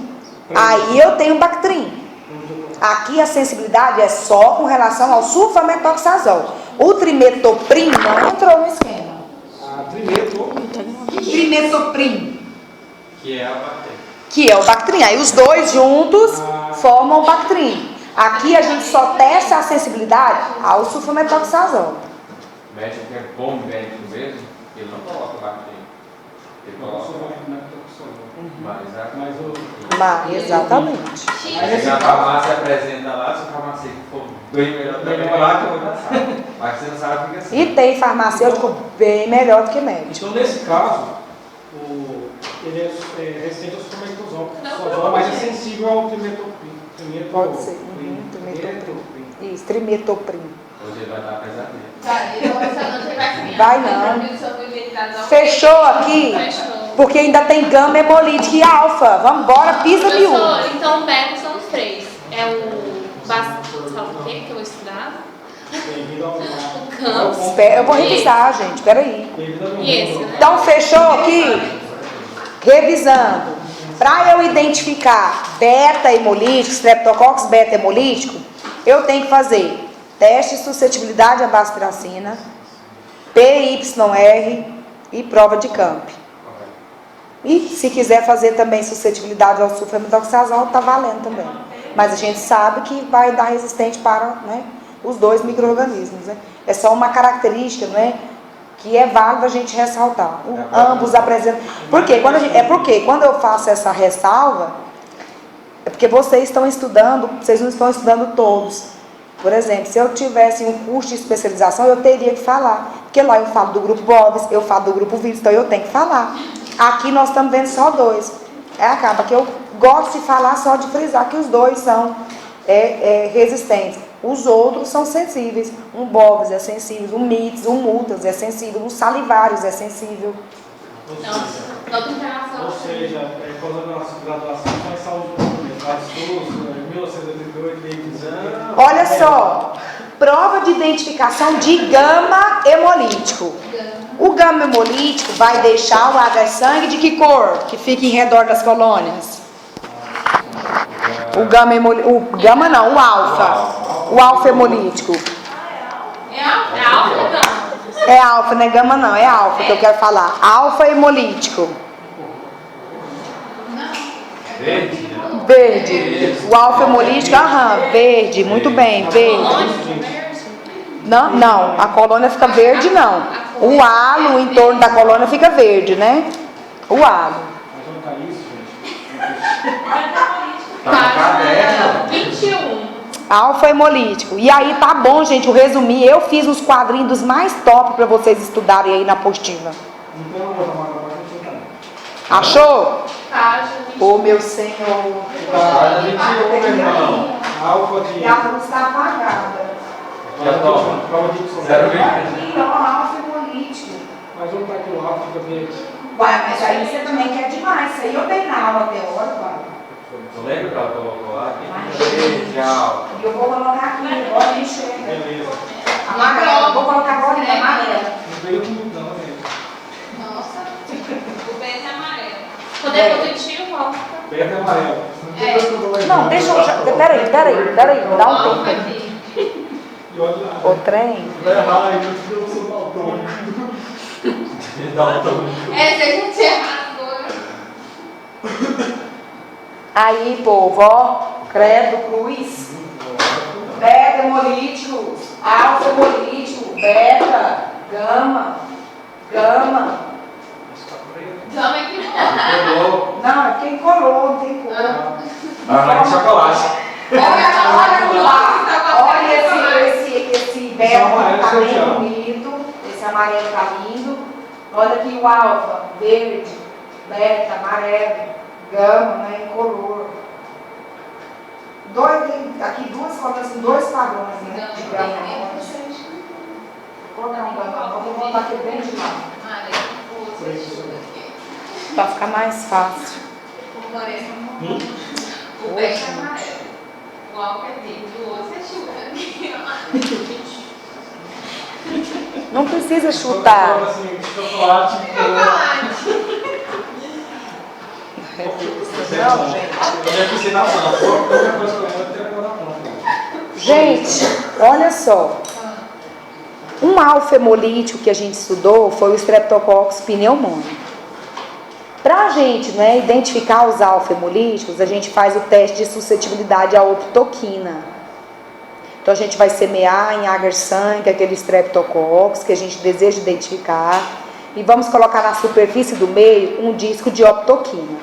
Aí eu tenho o Bactrim. Aqui a sensibilidade é só com relação ao sulfametoxazol. O trimetoprim não entrou no esquema. Trimetoprim. Que é a bactéria. Que é o Bactrim. Aí os dois juntos formam o Bactrim. Aqui a gente só testa a sensibilidade ao sulfametoxazol. O médico que é bom médico mesmo, ele não coloca bactéria. Ele coloca Exatamente. Aí a farmácia apresenta lá, se o farmacêutico for bem melhor também, lá que eu vou dançar. Mas você não sabe o que é assim. E tem farmacêutico bem melhor do que médico. Então, nesse caso, ele é resistente ao sulfametoxazol, mas é sensível ao trimetoprim. Pode ser. Isso, trimetoprim. Hoje ele vai dar pesadelo. Vai não. Fechou aqui? Fechou. Porque ainda tem gama hemolítica e alfa. Vamos embora, pisa mil. Professor, então beta são os 3. É o sabe o que eu vou estudar? O campus. Eu vou revisar, gente. Peraí. E esse, né? Então, fechou aqui? Revisando. Para eu identificar beta hemolítico, Streptococcus beta hemolítico, eu tenho que fazer teste de suscetibilidade à bacitracina, PYR e prova de Camp. E se quiser fazer também suscetibilidade ao sulfametoxazol, tá valendo também. Mas a gente sabe que vai dar resistente para, né, os 2 micro-organismos. Né? É só uma característica, né, que é válido a gente ressaltar. Ambos apresentam. Por quê? Quando eu faço essa ressalva, é porque vocês estão estudando, vocês não estão estudando todos. Por exemplo, se eu tivesse um curso de especialização, eu teria que falar. Porque lá eu falo do grupo Bovis, eu falo do grupo Vírus, então eu tenho que falar. Aqui nós estamos vendo só 2. Acaba que eu gosto de falar só de frisar que os 2 são resistentes. Os outros são sensíveis. Um Bovis é sensível, um MITS, um Mutas é sensível, um Salivários é sensível. Não tem interação. Ou seja, quando a nossa graduação foi em saúde pública, em 1988, revisando. Olha só, prova de identificação de gama hemolítico. O gama hemolítico vai deixar o H sangue de que cor? Que fica em redor das colônias? O alfa. O alfa hemolítico. É alfa ou gama? É alfa, não é gama não, é alfa que eu quero falar. Alfa hemolítico. Verde? Verde. O alfa hemolítico, verde, muito bem, verde. Não, a colônia fica verde não. O halo em torno da colônia fica verde, né? O halo. Tá no caderno. 21. Alfa hemolítico. E aí tá bom, gente, eu resumi. Eu fiz uns quadrinhos dos mais top para vocês estudarem aí na apostila. Achou? Ô meu Senhor. Página 21, meu irmão. Alfa de. A luz está apagada. Já toma. Prova de Aqui, ó, alfa hemolítico. Mas vamos para aqui o alfa fica verde. Uai, mas aí você também quer demais. Isso aí eu dei na aula teórica. Não lembra que ela colocou lá? Tchau. E eu vou colocar aqui, agora enxerga. Beleza. Amarela, vou colocar agora em amarela. Não veio tudo não, né? Nossa. O verde é amarelo. Quando é positivo, alfa. Verde e amarelo. Não, deixa eu. Peraí, dá um tempo aí. E olha lá. O trem. Vai errar aí, eu te deu o seu balcão. Dá um tom. Se a gente errar agora. Aí, povo, ó. Credo, cruz. Beta hemolítico. Alfa hemolítico. Beta. Gama. Gama é que Pegou. Não, é quem colou, não tem cor. Vai de chocolate. Olha lá. Olha esse amarelo, tá seu bem diabo. bonito. Esse amarelo tá lindo. Olha aqui o alfa, verde, beta, amarelo, gama, né, incolor. Aqui duas fotos, assim, dois padrões, né, de gama. Vou colocar um padrão, vou botar aqui bem de lado. Pra ficar mais fácil. O beige é amarelo. O álcool é verde. O outro é chuva. Não precisa chutar. Assim, chocolate. Não, gente. Eu já fiz na mão. Qualquer coisa que eu lembro, eu tenho que botar pronto. Gente, olha só. Um alfa-hemolítico que a gente estudou foi o Streptococcus pneumoniae. Para a gente, né, identificar os alfa-hemolíticos, a gente faz o teste de suscetibilidade à octoquina. Então a gente vai semear em agar-sangue aquele Streptococcus que a gente deseja identificar e vamos colocar na superfície do meio um disco de octoquina.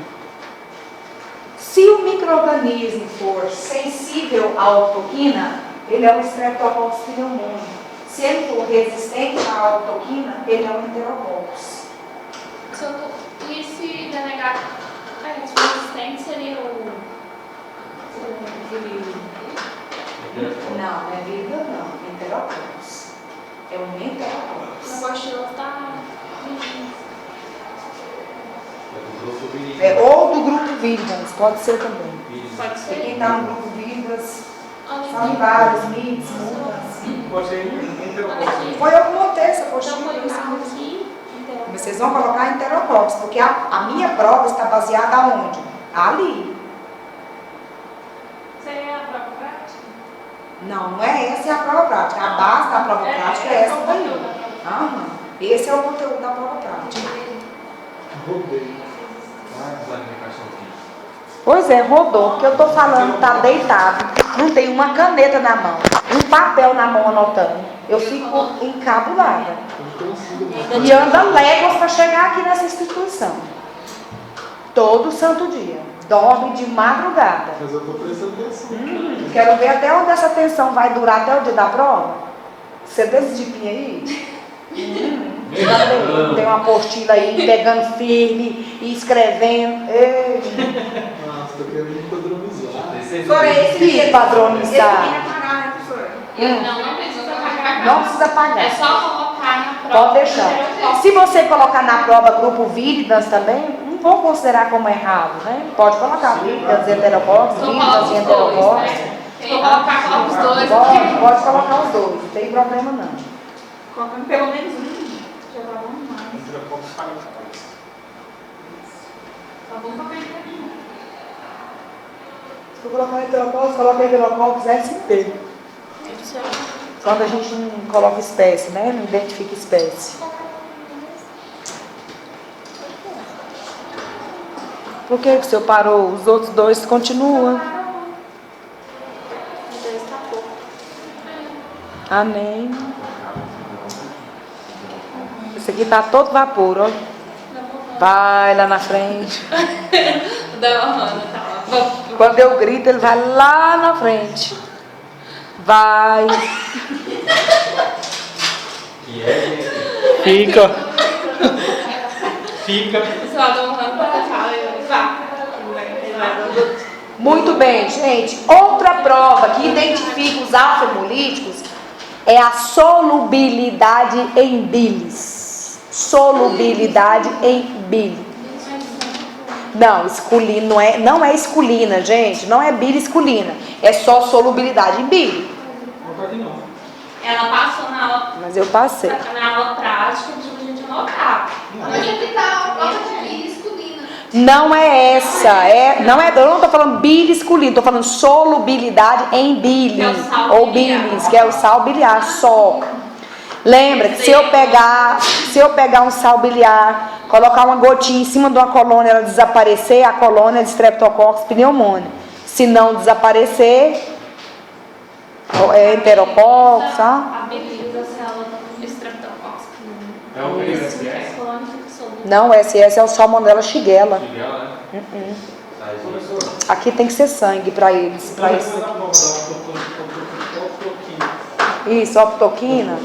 Se o micro-organismo for sensível à octoquina, ele é o Streptococcus pneumoniae. Se ele for resistente à octoquina, ele é o Enterococcus. E se denegar, se for resistente, seria o Não, não é vírgula não, Enterococcus. É o Enterococcus. o negócio tá. Ou do grupo Virgens, pode ser também. Pode E ser. quem está no grupo Virgens, são vários, mitos, mudas. Pode ser Enterococcus. Foi eu que montei essa Então, postinha. vou por isso colocar mesmo. aqui. Então, Vocês vão colocar Enterococcus, porque a minha prova está baseada aonde? Ali. seria a prova prática? Não, não é essa a prova prática. A base da prova prática é essa o daí. conteúdo da prova prática. Aham. Esse é o conteúdo da prova prática. Rodei. Pois é, rodou, porque eu estou falando, tá deitado, não tem uma caneta na mão, um papel na mão anotando. Eu fico encabulada. E anda léguas para chegar aqui nessa instituição. Todo santo dia. Dorme de madrugada. Mas eu tô prestando atenção. Quero ver até onde essa tensão vai durar até o dia da prova. Você desse tipinho aí? Tem uma apostila aí, pegando firme e escrevendo. Ei. Nossa, tô querendo me padronizar. Professora, esse Que Esse padronizar. vinha pagar, né, professora? Não precisa pagar. Não precisa É pagar. só colocar na prova. Pode deixar. Se você colocar na prova grupo Virgens também, não vou considerar como errado, né? Pode colocar Virgens, Enterococcus, Então Virgens coloca e os dois, Enterococcus. né? Se eu colocar, coloca os dois. Pode colocar os dois, não tem problema não. Colocando pelo menos um. Já tá bom demais. Enterococcus parece. Só vou colocar aqui. Se eu colocar Enterococcus, coloca Enterococcus SP. Quando a gente não coloca espécie, né? Não identifica espécie. Por que o senhor parou? Os outros dois continuam. Amém. Esse aqui tá todo vapor, ó. Vai lá na frente. Da Ana, tá lá. Quando eu grito, ele vai lá na frente. Vai. E é, Fica. Fica. Só dá uma fala e vá. Muito bem, gente. Outra prova que identifica os alfa-hemolíticos é a solubilidade em bilis. Solubilidade em bile. Não, esculina, não é esculina, gente. Não é bile esculina. É só solubilidade em bile. Não tá aqui não. Ela passou na aula, Mas eu passei. na aula prática, tipo, a gente anotar. Mas ele tá, prova de esculina. Não é essa. Não é, eu não estou falando bile esculina. Estou falando solubilidade em bile. Que é o sal Ou biliar. bilis, que é o sal biliar só. Lembra que se eu pegar um sal biliar, colocar uma gotinha em cima de uma colônia, ela desaparecer, a colônia de Streptococcus pneumoniae. Se não desaparecer, é Enterococcus, tá? A beleza, se ela Streptococcus. É o PSS? Não, o SS é o Salmonella Shigella. Miguel, né? Aqui tem que ser sangue para eles. Então, depois da prova da octoquina. Isso, optoquina.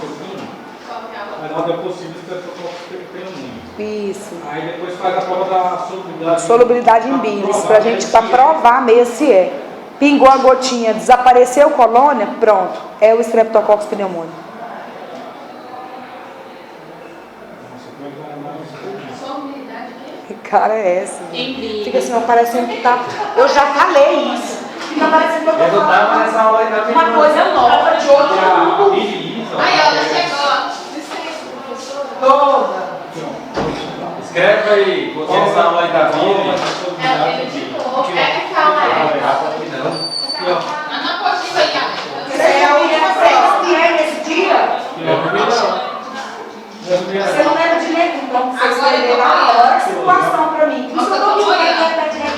Aí nós é possível estreptococcus pneumoniae. Isso. Aí depois faz a prova da solubilidade. Solubilidade em bilis, pra gente pra provar mesmo se é. Pingou a gotinha, desapareceu colônia, pronto. É o Streptococcus pneumoniae. Que cara é essa? Em bilis. Fica assim, ó, parecendo que tá. Eu já falei isso. Fica parecendo que eu tô Eu não tava falando nessa aula aí da uma coisa nova de outro mundo. Aí, ela chegou. Licença, professora. Toda. Escreve aí, você nessa aula aí da Bíblia. É, ele de novo. É aquela Aqui não. Mas não pode ir aí, Alex. Você é a única vez que é nesse dia? Você não lembra de nenhum, então você escreveu na hora a situação pra mim. Por isso eu tô pedindo da direita.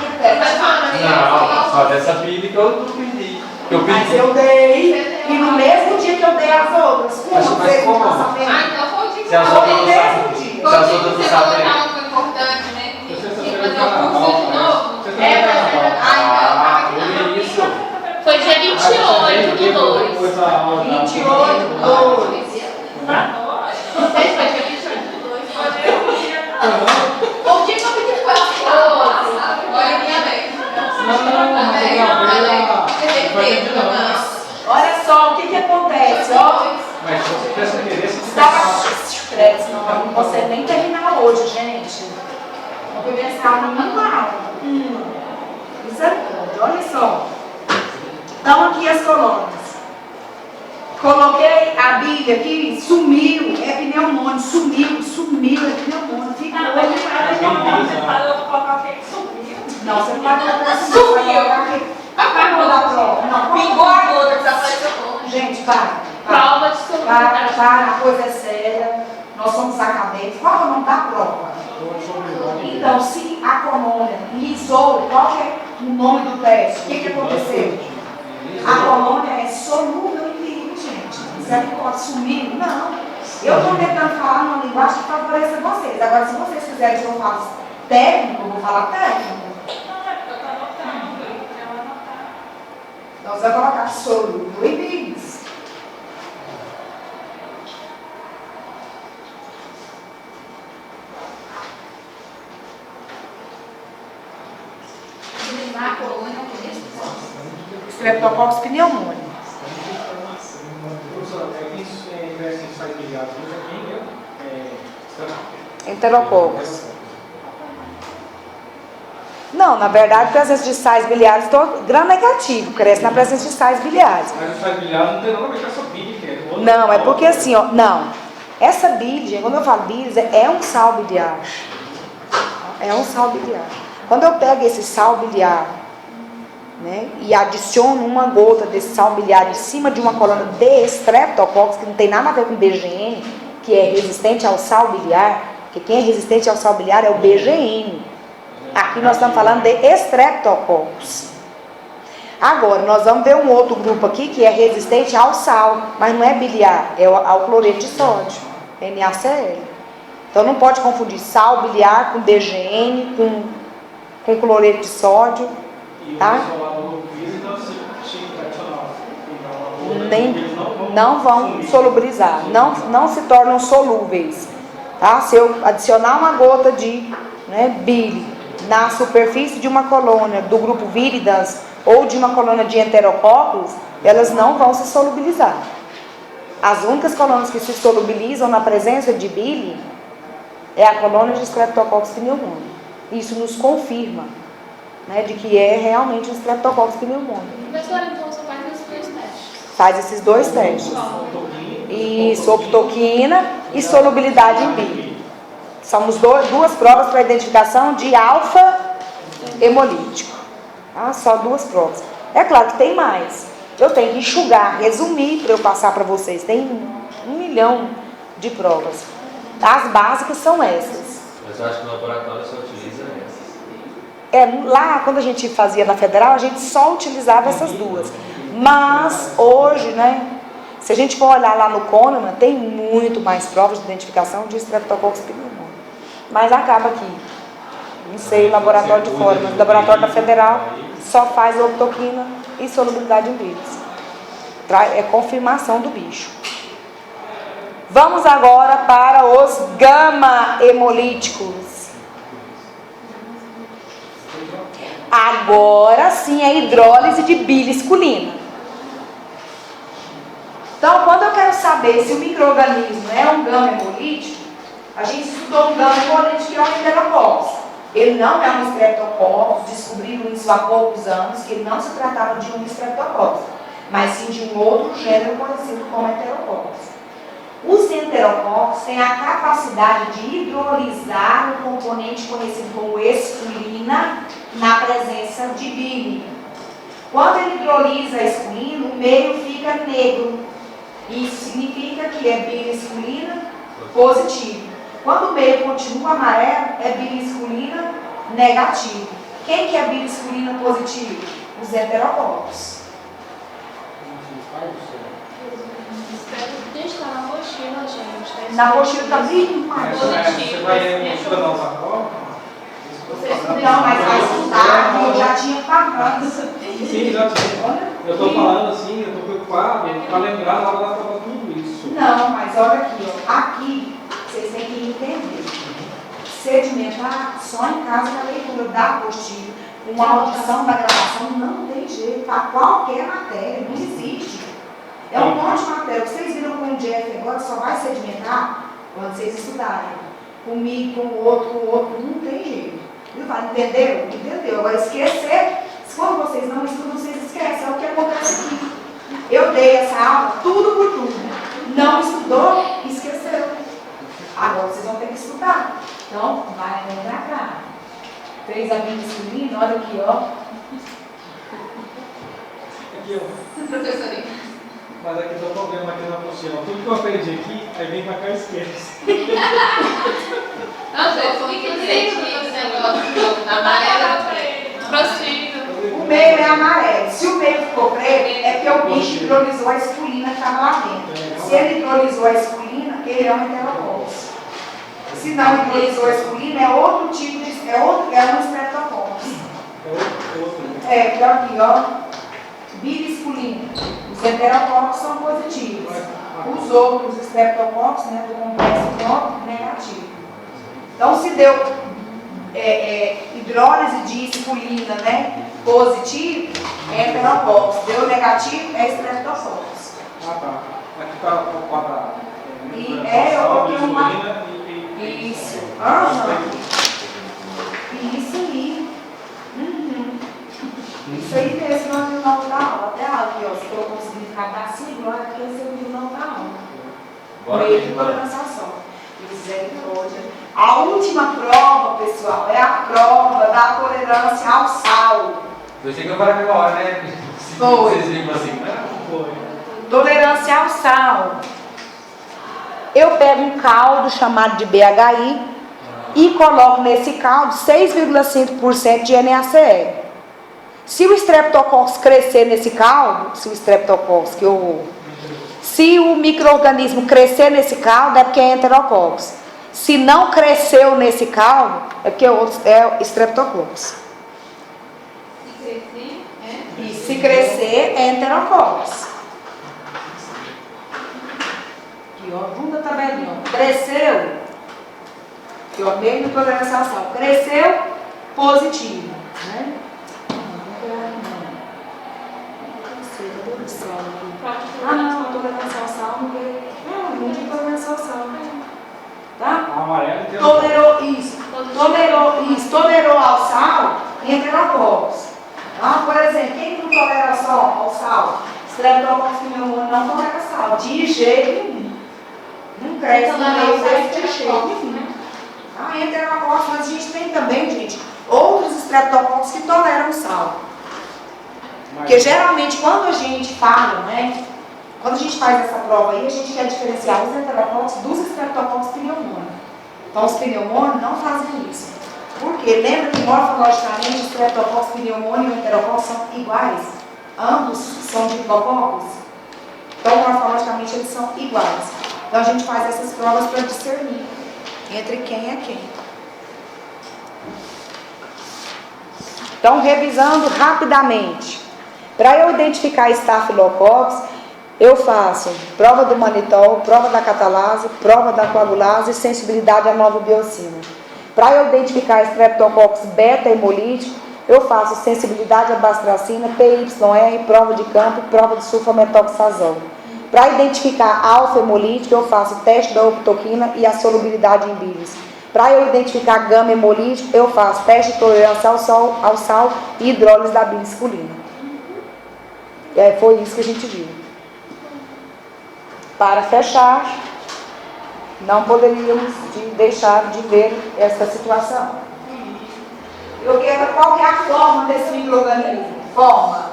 Não, só dessa Bíblia que eu pedi. Mas eu dei, e no mesmo dia que eu dei as outras. Como Mas você como? não tá sabendo? Ah, então foi o dia que Se as você outras No não mesmo sabem. dia. Se as outras não você sabem. colocar uma coisa importante, né? Tem que Sexta-feira fazer o curso de novo. É, mas Ah, por isso. Foi dia 28 do 2. 28, 2. O dia que eu pedi foi olha aqui, Alex. Olha só o que acontece, ó. Mas se você tivesse interesse, você Estava senão eu não consigo nem terminar hoje, gente. Vou começar nenhuma aula. Misericórdia, olha só. Estão aqui as colônias. Coloquei a Bíblia aqui, sumiu, é pneumônio, sumiu, é pneumônio. Fica hoje, é pneumônio. Não, você não vai colocar sumiu. Vai rodar a prova. Não, Pingou a gota, desapareceu. gente, para. Prova de solubilidade. Para, a coisa é séria. Nós somos acadêmicos. Qual é o nome da prova? Então, se a colônia lisou, qual é o nome do teste? O que aconteceu? A colônia é solúvel em líquido, gente. Se ela pode sumir, não. Eu estou tentando falar numa linguagem que favoreça vocês. Agora, se vocês quiserem que eu fale técnico, eu vou falar técnico. Então, você vai colocar solúvel em líquidos. Streptococcus pneumoniae. Enterococos. Não, na verdade, a presença de sais biliares, gram negativo, cresce na presença de sais biliares. Mas o sais biliares não tem nada a ver com essa bile, que é outra. Não, é porque assim, ó, não. Essa bile, gente, quando eu falo bile, é um sal biliar. É um sal biliar. Quando eu pego esse sal biliar, né, e adiciono uma gota desse sal biliar em cima de uma colônia de Streptococcus, que não tem nada a ver com BGN, que é resistente ao sal biliar, porque quem é resistente ao sal biliar é o BGN. Aqui nós estamos falando de Streptococcus. Agora, nós vamos ver um outro grupo aqui que é resistente ao sal, mas não é biliar, é ao cloreto de sódio, NaCl. Então não pode confundir sal biliar com BGN, com cloreto de sódio, tá? Não vão solubilizar, não se tornam solúveis, tá? Se eu adicionar uma gota de bile na superfície de uma colônia do grupo Viridans ou de uma colônia de Enterococcus, elas não vão se solubilizar. As únicas colônias que se solubilizam na presença de bile é a colônia de Streptococcus pneumoniae. Isso nos confirma, né, de que é realmente um Streptococcus pneumoniae. Professora, então você faz esses dois testes. Faz esses dois testes. Isso, optoquina e solubilidade em bile. São duas provas para identificação de alfa hemolítico. Tá? Só duas provas. É claro que tem mais. Eu tenho que enxugar, resumir para eu passar para vocês. Tem 1 milhão de provas. As básicas são essas. Mas eu acho que no laboratório só utiliza essas. Lá, quando a gente fazia na Federal, a gente só utilizava essas duas. Mas, hoje, né, se a gente for olhar lá no Kahneman, tem muito mais provas de identificação de Streptococcus pneumoniae. Mas acaba aqui. Não sei, laboratório de fora, mas o laboratório da Federal só faz optoquina e solubilidade em bilis. É confirmação do bicho. Vamos agora para os gama-hemolíticos. Agora sim é hidrólise de bilisculina. Então, quando eu quero saber se o micro-organismo é um gama-hemolítico, a gente estudou um gama-hemolítico que é o Enterococcus. Ele não é um Streptococcus, descobriram isso há poucos anos, que ele não se tratava de um Streptococcus, mas sim de um outro gênero conhecido como Enterococcus. Os enterococcus têm a capacidade de hidrolisar um componente conhecido como esculina na presença de bile. Quando ele hidrolisa a esculina, o meio fica negro. Isso significa que é bilisculina positivo. Quando o meio continua amarelo, é bilisculina negativo. Quem que é bilisculina positivo? Os enterococcus. Gente, tá na apostila, gente. Na apostila está bem mais. Você vai estudar nossa prova? Não, mas vai estudar, eu já tinha pagado. Sim, já tinha. Eu estou falando assim, eu estou preocupado para lembrar lá da prova tudo isso. Não, mas olha aqui, ó. Aqui vocês têm que entender. Sedimentar só em casa da leitura da apostila, com a audição da gravação, não tem jeito. Para qualquer matéria, não existe. É um monte de matéria. Vocês viram com o Jeff agora, só vai sedimentar quando vocês estudarem. Comigo, com o outro, não tem jeito. Ele fala, entendeu? Entendeu. Agora, esquecer, quando vocês não estudam, vocês esquecem. É o que acontece aqui. Eu dei essa aula, tudo por tudo. Não estudou, esqueceu. Agora vocês vão ter que estudar. Então, vai lembrar cá. Fez a bilisculina, olha aqui, ó. Aqui, ó. Professorinha. Mas aqui tem um problema aqui na apostila. Tudo que eu aprendi aqui, aí vem pra cá e esquece. Nossa, eu fiquei direitinho esse negócio na amarela. Prossiga. O meio é amarelo. Se o meio ficou preto, é porque o bicho hidrolisou a esculina que estava lá dentro. Se ele hidrolisou a esculina, ele é um enterococcus. Se não hidrolisou a esculina, é outro tipo de. É um Streptococcus. É outro. É, pior aqui, ó. Bilisculina. Os enterococcus são positivos. Os outros Streptococcus, né, do complexo próprio, negativo. Então, se deu hidrólise de esculina, né, positivo, é enterococcus. Deu negativo, é Streptococcus. Ah, tá. Aqui está o quadrado. E eu coloquei uma. Isso. Isso aí. Isso aí mesmo, nós não da aula. Até aqui, ó, se eu conseguir ficar assim, agora aqui esse é o não da aula. Meio de condensação. Misericórdia. A última prova, pessoal, é a prova da tolerância ao sal. Eu cheguei para aquela hora, né? Foi. Vocês viram assim, né? Foi. Tolerância ao sal. Eu pego um caldo chamado de BHI e coloco nesse caldo 6,5% de NaCl. Se o Streptococcus crescer nesse caldo, se o micro-organismo crescer nesse caldo, é porque é Enterococcus. Se não cresceu nesse caldo, é porque é o Streptococcus. E se crescer, é Enterococcus. Aqui, ó, bunda tabelinha, ó. Cresceu, aqui, ó, meio de tolerância ao sal. Cresceu, positivo, né? Ah, não, tolerância ao sal, não veio. Não tem tolerância ao sal. Tá? A amarela tem Tolerou ao sal, enterococcus. Ah, por exemplo, quem não tolera ao sal? Streptococcus pneumoniae não tolera sal, de jeito nenhum. Não cresce no meio desse de jeito nenhum. Ah, enterococcus, mas a gente tem também, gente, outros Streptococcus que toleram sal. Porque geralmente quando a gente fala, né? Quando a gente faz essa prova aí, a gente quer diferenciar os enterococcus dos Streptococcus pneumoniae. Então os pneumoniae não fazem isso. Por quê? Lembra que morfologicamente os Streptococcus pneumoniae e o enterococcus são iguais? Ambos são diplococos. Então morfologicamente eles são iguais. Então a gente faz essas provas para discernir entre quem é quem. Então revisando rapidamente. Para eu identificar Staphylococcus, eu faço prova do manitol, prova da catalase, prova da coagulase e sensibilidade à nova biocina. Para eu identificar Streptococcus beta hemolítico, eu faço sensibilidade à bastracina, PYR, prova de campo e prova de sulfametoxazol. Para identificar alfa hemolítico, eu faço teste da optoquina e a solubilidade em bilis. Para eu identificar gama hemolítico, eu faço teste de tolerância ao sal e hidrólise da bilisculina. Foi isso que a gente viu. Para fechar, não poderíamos deixar de ver essa situação. Eu quero qual que é a forma desse micro-organismo? Forma.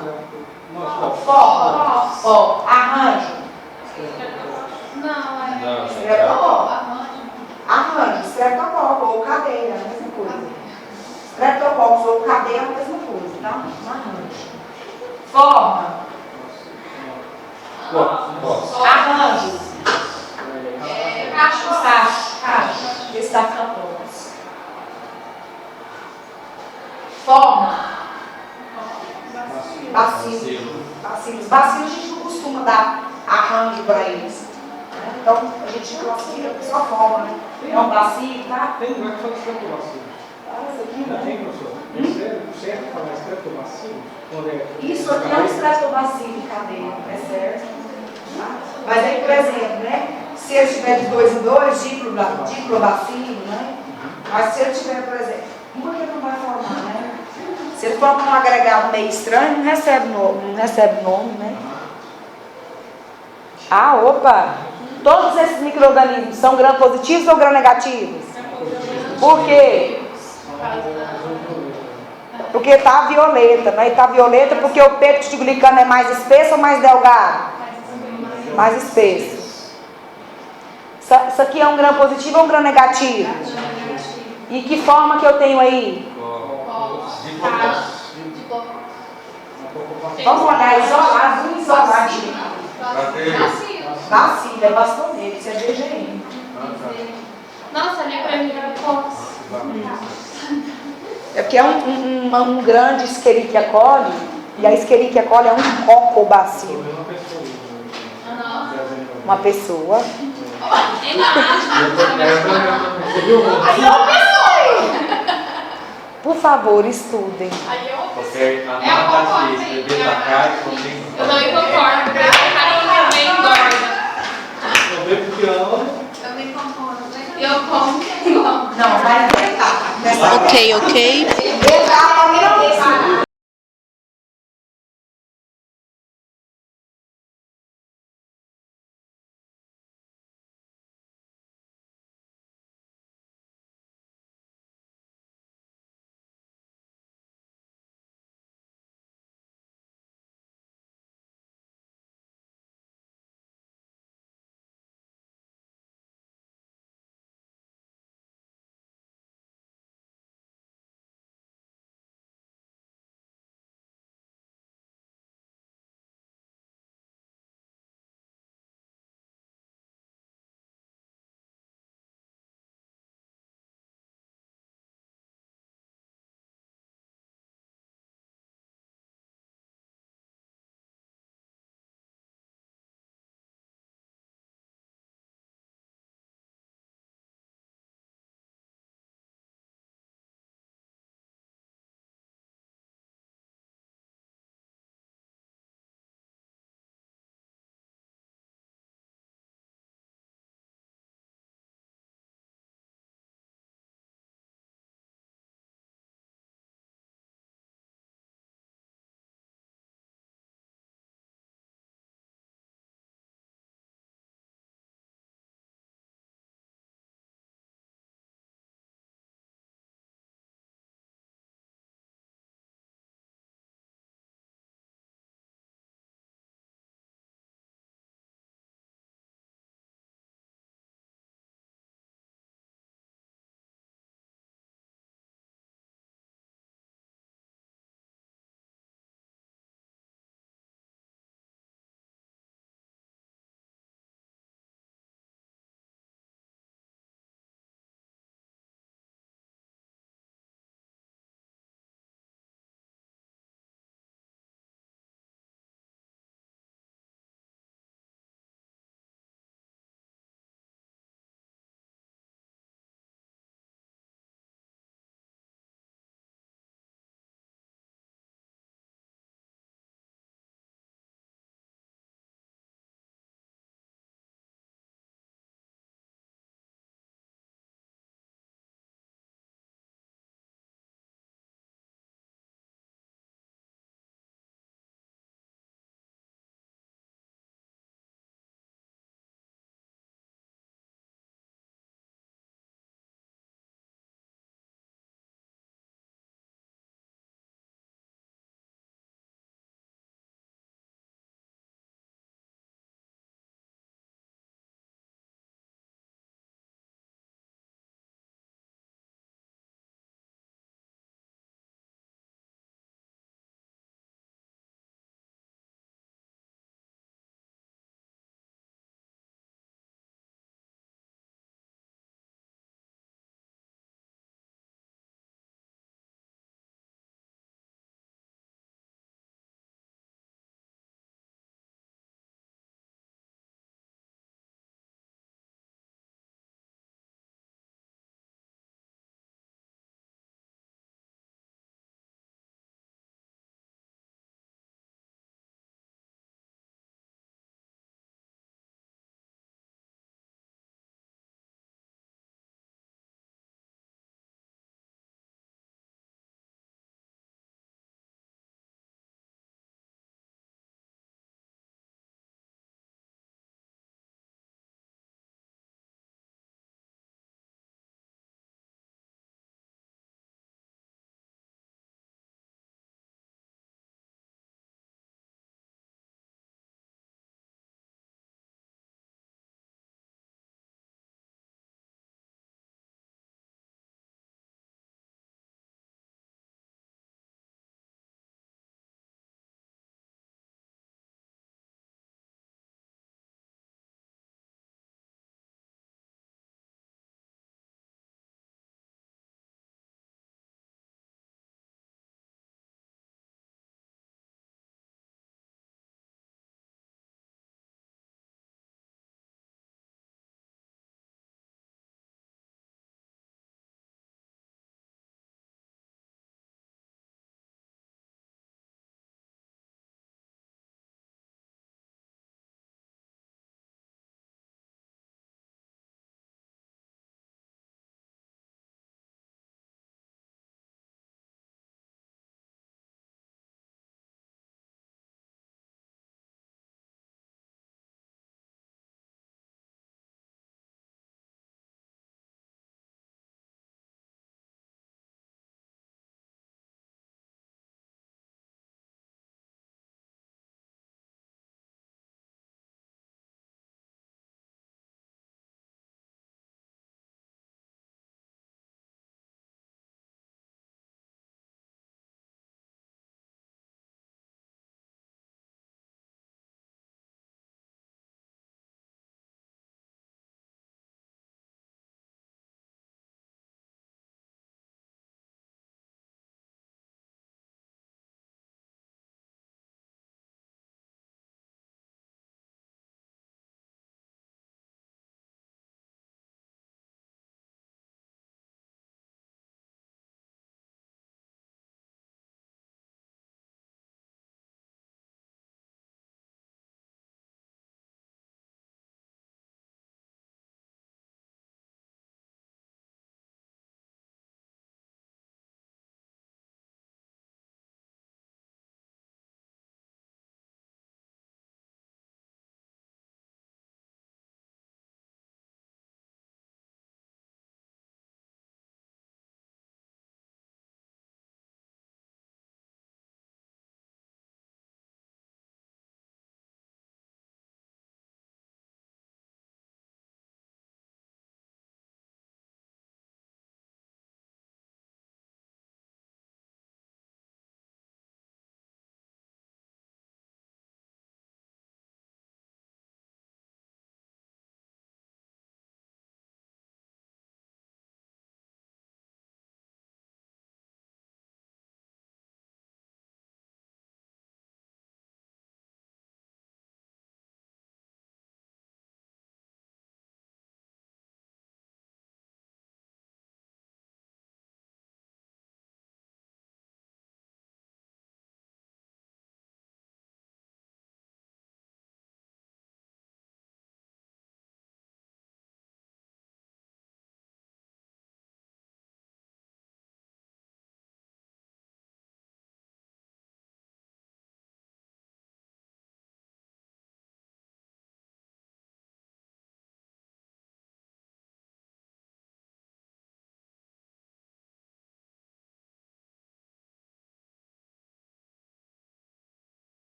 Arranjo. Não, Arranjo, streptococcus ou cadeia, é a mesma coisa. Streptococcus ou cadeia é a mesma coisa, tá? Arranjo. Forma. Arranjo. Cacho. Estafilococcus. Forma. Bacilos. Bacilos a gente não costuma dar arranjo para eles. Né? Então a gente classifica só forma, né? É um bacilo, tá? Tem lugar que fala estreptobacilo. Isso aqui Não não tem, professor? É certo falar estreptobacilo? Isso aqui é um estreptobacilo de cadeia, é certo? Tá? Mas aí, por exemplo, né? Se ele tiver de 2 em 2, diplobacilo, né? Mas se ele tiver, por exemplo, uma que não vai formar, né? Se ele formar um agregado meio estranho, não recebe nome, né? Ah, opa! Todos esses micro-organismos são gram-positivos ou gram-negativos? Por quê? Porque está violeta, né? E está violeta porque o peptidoglicano é mais espesso ou mais delgado? Mais espesso. Isso aqui é um gram positivo ou um gram negativo? E que forma que eu tenho aí? Vamos olhar isolado, um isoladinho. Bacilo, é bastonete, isso é DGM. Nossa, ali pra mim era Cox. É porque é um grande Escherichia coli, e a Escherichia coli é um cocobacilo. Uma pessoa. Por favor, estudem. Porque a nota tá difícil, bebê da cara, Eu não me conformo, porque a carinha também engorda. Eu bebo porque amo. Eu me concordo. Eu como. Não, vai inventar. Ok. Inventar